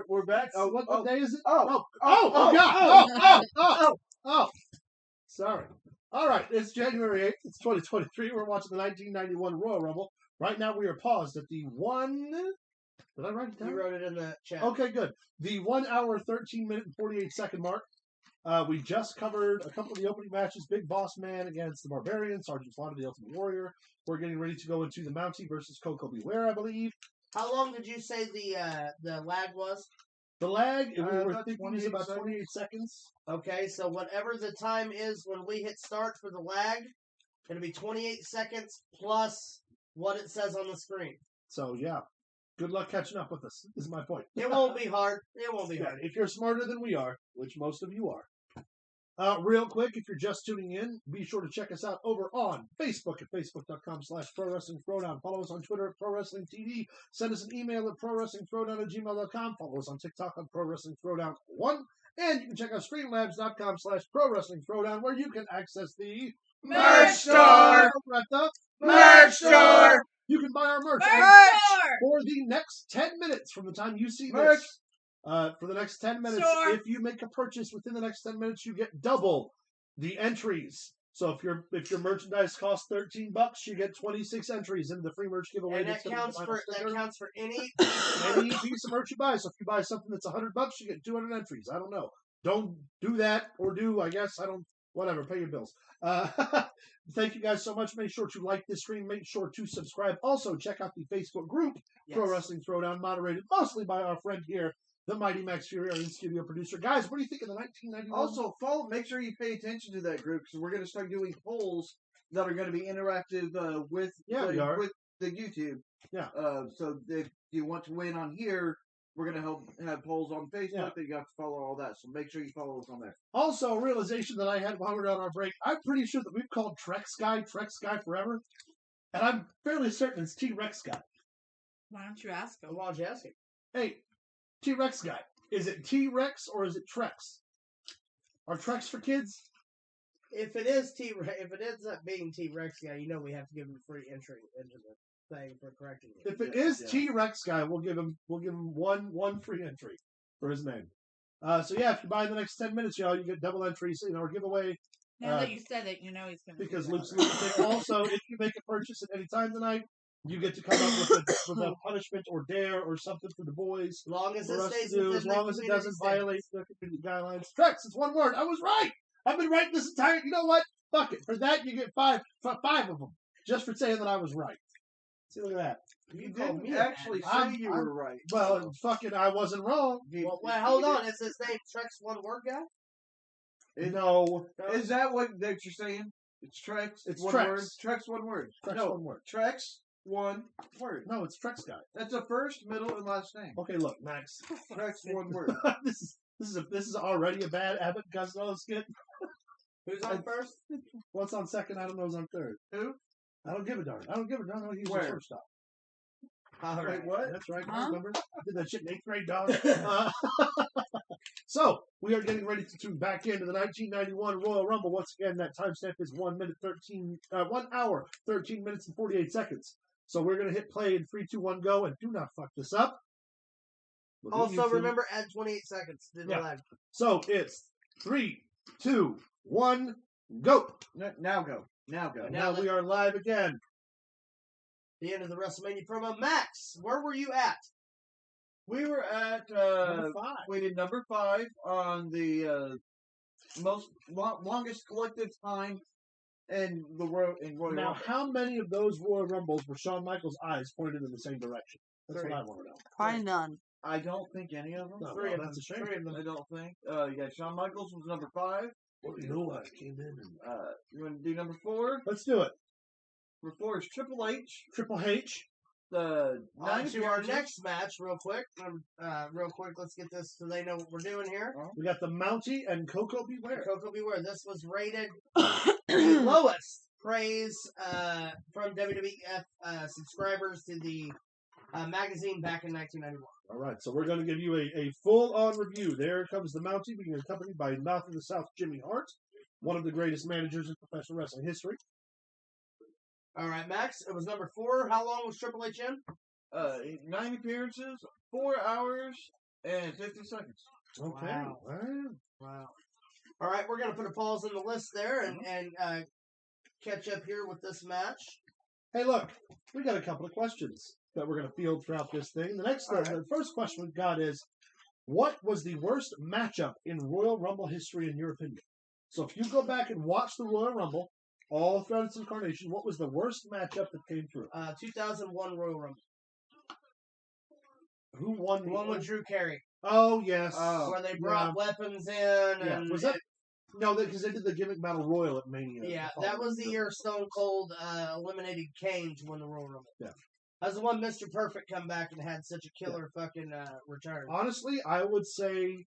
We're back. Oh, what day is it? Oh, God. Sorry. All right, it's January 8th. It's 2023. We're watching the 1991 Royal Rumble. Right now, we are paused at the one. Did I write it down? You wrote it in the chat. Okay, good. The 1 hour, 13 minute, and 48 second mark. We just covered a couple of the opening matches. Big Boss Man against the Barbarian, Sergeant Slaughter, the Ultimate Warrior. We're getting ready to go into the Mountie versus Coco Beware, I believe. How long did you say the lag was? The lag, we were about thinking, is about 28 seconds. Okay, so whatever the time is when we hit start for the lag, it'll be 28 seconds plus what it says on the screen. So, yeah. Good luck catching up with us, is my point. It won't be hard. It won't be Yeah, hard. if you're smarter than we are, which most of you are. Real quick, if you're just tuning in, be sure to check us out over on Facebook at facebook.com/Pro Wrestling Throwdown. Follow us on Twitter at Pro Wrestling TV. Send us an email at ProWrestlingThrowdown@gmail.com. Follow us on TikTok on Pro Wrestling Throwdown 1. And you can check out streamlabs.com/Pro Wrestling Throwdown, where you can access the Merch store! At the Merch store! You can buy our merch. For the next 10 minutes from the time you see Merch. this. For the next 10 minutes, Sure. if you make a purchase within the next 10 minutes, you get double the entries. So if your merchandise costs $13, you get 26 entries into the free merch giveaway. And that counts for any any piece of merch you buy. So if you buy something that's $100, you get 200 entries. I don't know. Don't do that, or do, I guess. I don't. Whatever. Pay your bills. Thank you guys so much. Make sure to like this stream. Make sure to subscribe. Also, check out the Facebook group, Pro Wrestling Throwdown, moderated mostly by our friend here, the Mighty Max Fury, our in-studio producer. Guys, what do you think of the 1991? Also, make sure you pay attention to that group, because we're going to start doing polls that are going to be interactive with the YouTube. Yeah. So if you want to win on here, we're going to have polls on Facebook. Yeah. That you have to follow all that. So make sure you follow us on there. Also, a realization that I had while we were on our break. I'm pretty sure that we've called Trex Guy forever. And I'm fairly certain it's T-Rex Guy. Why don't you ask him? Why don't you ask him? Hey, T-Rex Guy. Is it T-Rex or is it Trex? Are Trex for kids? If it is if it ends up being T-Rex guy, you know we have to give him free entry into the thing for correcting it. If it is T-Rex Guy, we'll give him one free entry for his name. So yeah, if you buy in the next 10 minutes, y'all, you get double entries, or giveaway. Now that you said it, you know he's going to Because Luke's also, if you make a purchase at any time tonight, you get to come up with a punishment or dare or something for the boys. As long as it stays as long as it doesn't violate the community guidelines. Trex, it's one word. I was right. I've been right this entire. You know what? Fuck it. For that, you get five of them, just for saying that I was right. See, look at that. You didn't actually say you were right. Well, fucking, I wasn't wrong. Well, wait, hold on. Is his name Trex one word guy? No. Is that what you're saying? It's Trex. It's one Trex. word. Trex one word. Trex no, one word. Trex one word. No, it's Trex Guy. That's a first, middle, and last name. Okay, look, Max. Trex one word. This is already a bad Abbott Costello skit. Who's on first? What's on second? I don't know who's on third. Who? I don't give a darn. I don't give a darn. He's Where? the first stop. All right. Wait, what? That's right. Huh? Remember? I did that shit in 8th grade, dog. So, we are getting ready to tune back into the 1991 Royal Rumble. Once again, that timestamp is 1 hour, 13 minutes, and 48 seconds. So, we're going to hit play in 3, 2, 1, go, and do not fuck this up. Also, remember, add 28 seconds to the lag. So, it's 3, 2, 1, go. Now go. Now go. Now we are live again. The end of the WrestleMania promo. Max, where were you at? We were at Number 5. we did number 5 on the longest collective time in the Royal Now, Rumble. how many of those Royal Rumbles were Shawn Michaels' eyes pointed in the same direction? That's 3. what I want to know. Probably none. I don't think any of them. No, 3 of them. that's a shame. 3 of them. I don't think. Yeah, Shawn Michaels was number 5. Well, you know what? I came in and... You want to do number 4? Let's do it. Number 4 is Triple H. Triple H. The On 9 to our next match, real quick. Let's get this so they know what we're doing here. We got the Mountie and Coco Beware. Coco Beware. This was rated the lowest praise from WWF subscribers to the magazine back in 1991. All right, so we're going to give you a full-on review. There comes the Mountie, being accompanied by Mouth of the South Jimmy Hart, one of the greatest managers in professional wrestling history. All right, Max. It was number 4. How long was Triple H in? 9 appearances, 4 hours, and 50 seconds. Okay. Wow. All right, we're gonna put a pause in the list there and catch up here with this match. Hey, look, we got a couple of questions that we're gonna field throughout this thing. The first question we've got is, what was the worst matchup in Royal Rumble history in your opinion? So if you go back and watch the Royal Rumble, all throughout its incarnation, what was the worst matchup that came through? 2001 Royal Rumble. Who won? The one with Drew Carey. Oh, yes. Where they brought weapons in. Yeah. And Was that? No, because they did the gimmick battle royal at Mania. Yeah, that was the year Stone Cold eliminated Kane to win the Royal Rumble. Yeah. That was the one Mr. Perfect come back and had such a killer fucking return. Honestly, I would say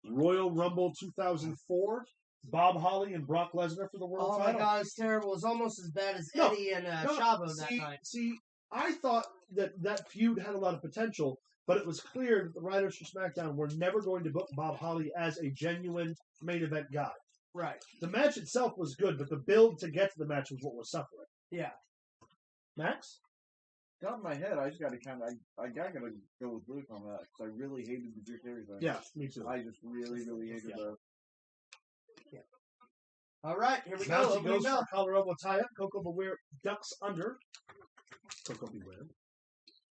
Royal Rumble 2004, Bob Holly and Brock Lesnar for the world title. Oh my god, it's terrible. It was almost as bad as Eddie and Chavo that night. See, I thought that feud had a lot of potential, but it was clear that the writers for SmackDown were never going to book Bob Holly as a genuine main event guy. Right. The match itself was good, but the build to get to the match was what was suffering. Yeah. Max? Top of my head, I just got to I gotta go with Luke on that because I really hated the Drew Carey thing. Yeah, me too. I just really hated that. Yeah. All right, here we go. Mountie goes for Colorado tie-up. Coco Beware ducks under. Coco Beware.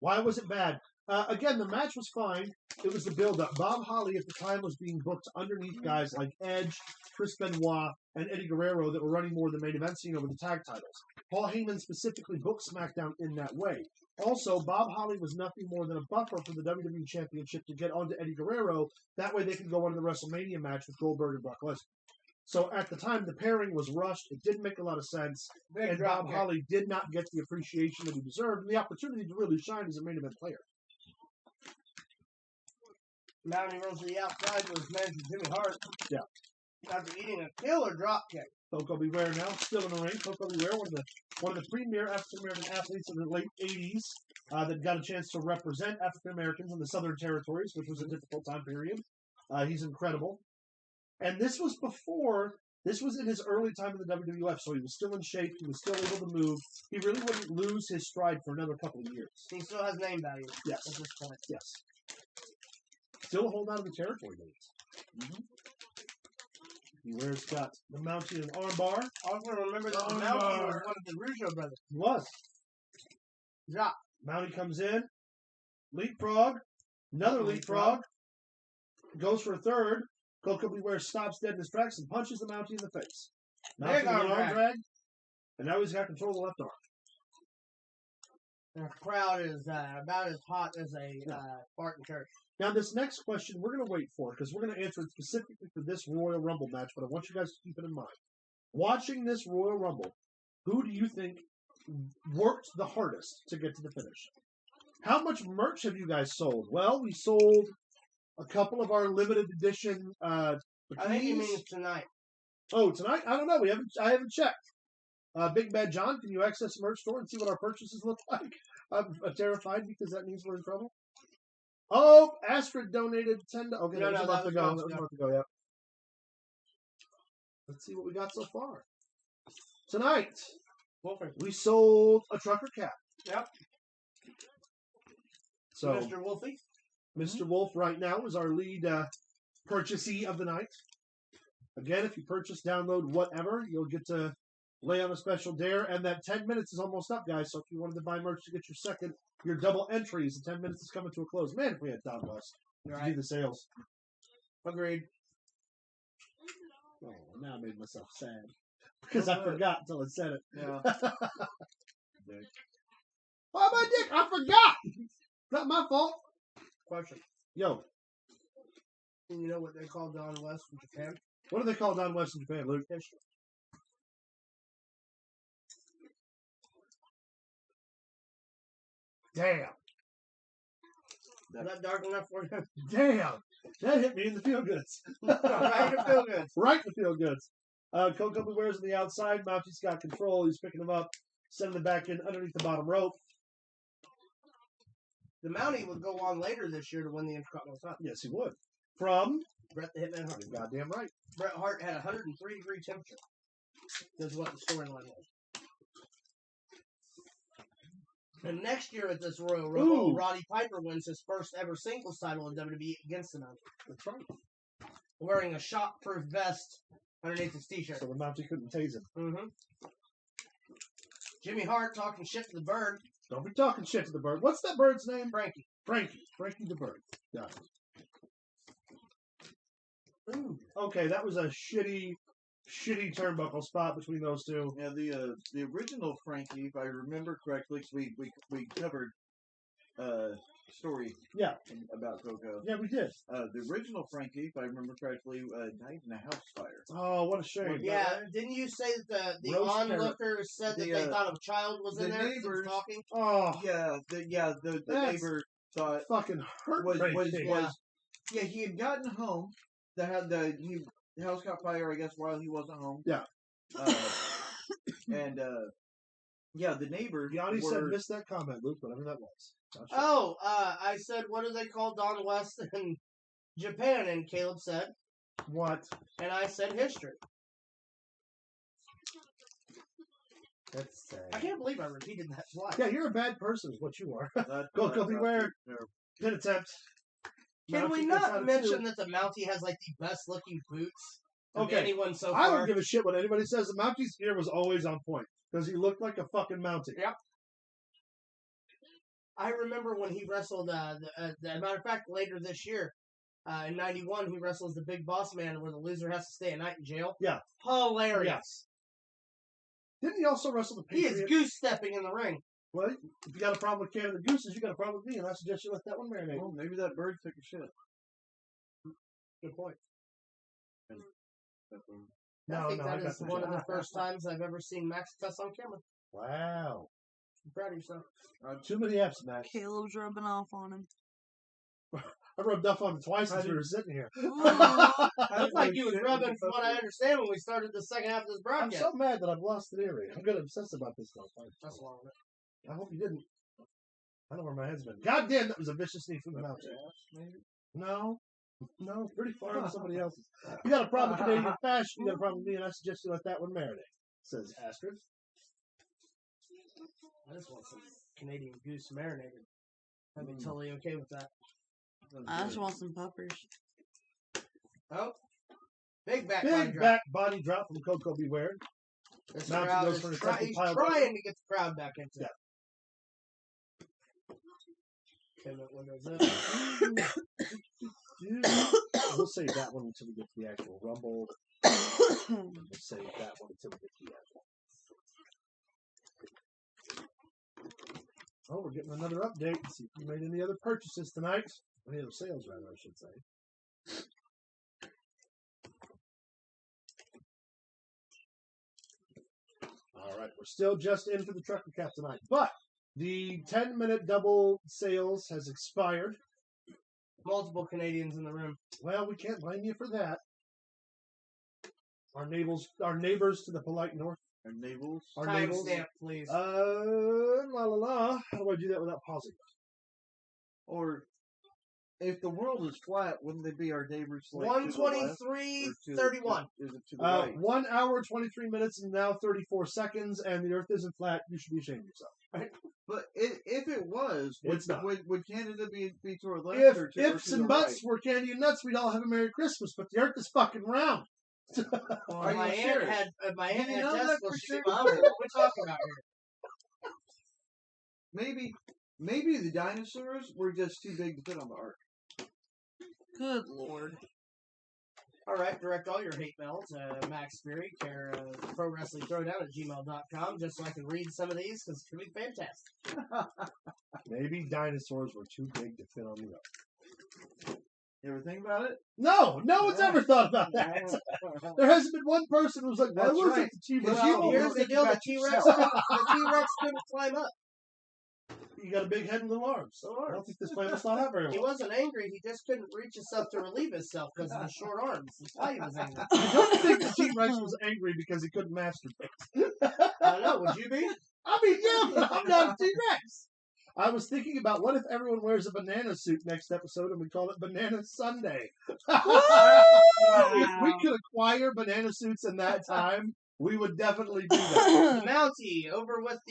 Why was it bad? Again, the match was fine. It was the build-up. Bob Holly at the time was being booked underneath guys like Edge, Chris Benoit, and Eddie Guerrero that were running more of the main event scene over the tag titles. Paul Heyman specifically booked SmackDown in that way. Also, Bob Holly was nothing more than a buffer for the WWE Championship to get onto Eddie Guerrero. That way they could go on to the WrestleMania match with Goldberg and Brock Lesnar. So at the time, the pairing was rushed. It didn't make a lot of sense. And Bob Holly did not get the appreciation that he deserved and the opportunity to really shine as a main event player. Mountie rolls to the outside with his manager Jimmy Hart. Yeah. After eating a killer drop kick. Coco Beware now still in the ring. Coco Beware, one of the premier African American athletes of the late '80s that got a chance to represent African Americans in the Southern Territories, which was a difficult time period. He's incredible, and this was in his early time in the WWF, so he was still in shape. He was still able to move. He really wouldn't lose his stride for another couple of years. He still has name value. Yes. At this point. Yes. Still a hold on to the territory days. Mm-hmm. Beware's got the Mountie and armbar. Also remember that the Mountie was one of the Russo brothers. He was. Yeah. Mountie comes in. Leapfrog. Another leapfrog. Goes for a third. Coco Beware stops dead in his tracks and punches the Mountie in the face. Mountie with an arm drag. And now he's got control of the left arm. The crowd is about as hot as a fart in church. Now, this next question we're going to wait for because we're going to answer it specifically for this Royal Rumble match, but I want you guys to keep it in mind. Watching this Royal Rumble, who do you think worked the hardest to get to the finish? How much merch have you guys sold? Well, we sold a couple of our limited edition bikinis. I think he means tonight. Oh, tonight? I don't know. I haven't checked. Big Bad John, can you access the merch store and see what our purchases look like? I'm terrified because that means we're in trouble. Oh, Astrid donated $10. Okay, that was a month ago. That was a month ago, yeah. Let's see what we got so far. Tonight, we sold a trucker cap. Yep. So, Mr. Wolfie. Mr. Wolf right now is our lead purchasee of the night. Again, if you purchase, download, whatever, you'll get to lay on a special dare. And that 10 minutes is almost up, guys. So if you wanted to buy merch to get your double entries, the 10 minutes is coming to a close. Man, if we had Don West to do the sales. Agreed. Oh, now I made myself sad. Because I forgot until I said it. Yeah. Oh, my dick! I forgot! Not my fault. Question. Yo. You know what they call Don West in Japan? What do they call Don West in Japan, Luke? Damn. Is that dark enough for you? Damn. That hit me in the feel goods. Right in the feel goods. Right in the feel goods. Coco Beware's on the outside. Mountie's got control. He's picking him up, sending him back in underneath the bottom rope. The Mountie would go on later this year to win the Intercontinental title. Yes, he would. From Bret the Hitman Hart. You're goddamn right. Bret Hart had 103-degree temperature. That's what the storyline was. And next year at this Royal Rumble, Roddy Piper wins his first ever singles title in WWE against the Mountie. That's right. Wearing a shock-proof vest underneath his t-shirt. So the Mountie couldn't tase him. Mm-hmm. Jimmy Hart talking shit to the Bird. Don't be talking shit to the Bird. What's that bird's name? Frankie. Frankie the Bird. Yeah. Ooh. Okay, that was a shitty turnbuckle spot between those two. Yeah, the original Frankie, if I remember correctly, 'cause we covered story about Coco. Yeah, we did. The original Frankie, if I remember correctly, died in a house fire. Oh, what a shame. Yeah, didn't you say that the onlookers said that they thought a child was in there? Neighbors talking. Oh, yeah, the neighbor thought fucking hurt. Yeah, he had gotten home. The house caught fire, I guess, while he wasn't home. Yeah. The neighbor. Yanni said, missed that comment, Luke, whatever that was. Sure. I said, what do they call Don West in Japan? And Caleb said, what? And I said, history. That's sad. I can't believe I repeated that twice. Yeah, you're a bad person, is what you are. Go beware. Pin attempt. Can we not mention that the Mountie has like the best looking boots of anyone so far? I don't give a shit what anybody says. The Mountie's gear was always on point because he looked like a fucking Mountie. Yep. I remember when he wrestled. As a matter of fact, later this year, in '91, he wrestles the Big Boss Man, where the loser has to stay a night in jail. Yeah. Hilarious. Yeah. Didn't he also wrestle the Patriot? He is goose stepping in the ring. Well, if you got a problem with Canada Gooses, you got a problem with me, and I suggest you let that one marinate. Well, maybe that bird took a shit. Good point. I think that is one of the first times I've ever seen Max cuss on camera. Wow. I'm proud of yourself. Too many F's, Max. Caleb's rubbing off on him. I rubbed off on him twice as we were sitting here. Looks like you was rubbing, from what I understand, when we started the second half of this broadcast. I'm so mad that I've lost an earring. I'm getting obsessed about this stuff. That's long enough. I hope you didn't. I know where my head's been. God damn, that was a vicious knee from the mouth. No, pretty far on somebody else's. You got a problem with Canadian fashion, you got a problem with me, and I suggest you let that one marinate. Says Astrid. I just want some Canadian goose marinated. I'd be totally okay with that. I just want some puppers. Oh. Big back body drop from Coco Beware. This crowd is he's trying to get the crowd back into it. Okay, what goes up? We'll save that one until we get to the actual Rumble. We'll save that one until we get to the actual. Oh, we're getting another update. Let's see if we made any other purchases tonight. Any other sales, rather, I should say. All right, we're still just in for the Trucker Cap tonight. But the 10-minute double sales has expired. Multiple Canadians in the room. Well, we can't blame you for that. Our neighbors to the polite north. Our navels. Timestamp, please. La la la. How do I do that without pausing? Or if the world is flat, wouldn't they be our neighbors? Like 123:31. Is it to the right? 1 hour, 23 minutes, and now 34 seconds, and the Earth isn't flat. You should be ashamed of yourself. Right? But if it was, would Canada be to our left? If or to ifs and buts were candy and nuts, we'd all have a Merry Christmas. But the Earth is fucking round. Well, my aunt had testicles. What are we talking about here? Maybe the dinosaurs were just too big to fit on the ark. Good Lord. All right, direct all your hate mail to Max Fury, care Pro Wrestling Throwdown at gmail.com, just so I can read some of these, because it's going to be fantastic. Maybe dinosaurs were too big to fit on the ark. You ever think about it? No one's ever thought about that. There hasn't been one person who's like, "Why was it the T-Rex?" Here's the deal: the T-Rex couldn't climb up. You got a big head and little arms. I don't think this plan was thought out very well. He wasn't angry. He just couldn't reach himself to relieve himself because of the short arms. That's why he was angry. I don't think the T-Rex was angry because he couldn't masturbate. I don't know. Would you be? I mean, yeah, but I'm not a T-Rex. I was thinking about what if everyone wears a banana suit next episode and we call it Banana Sunday. If we could acquire banana suits in that time, we would definitely do that. The Mountie over with the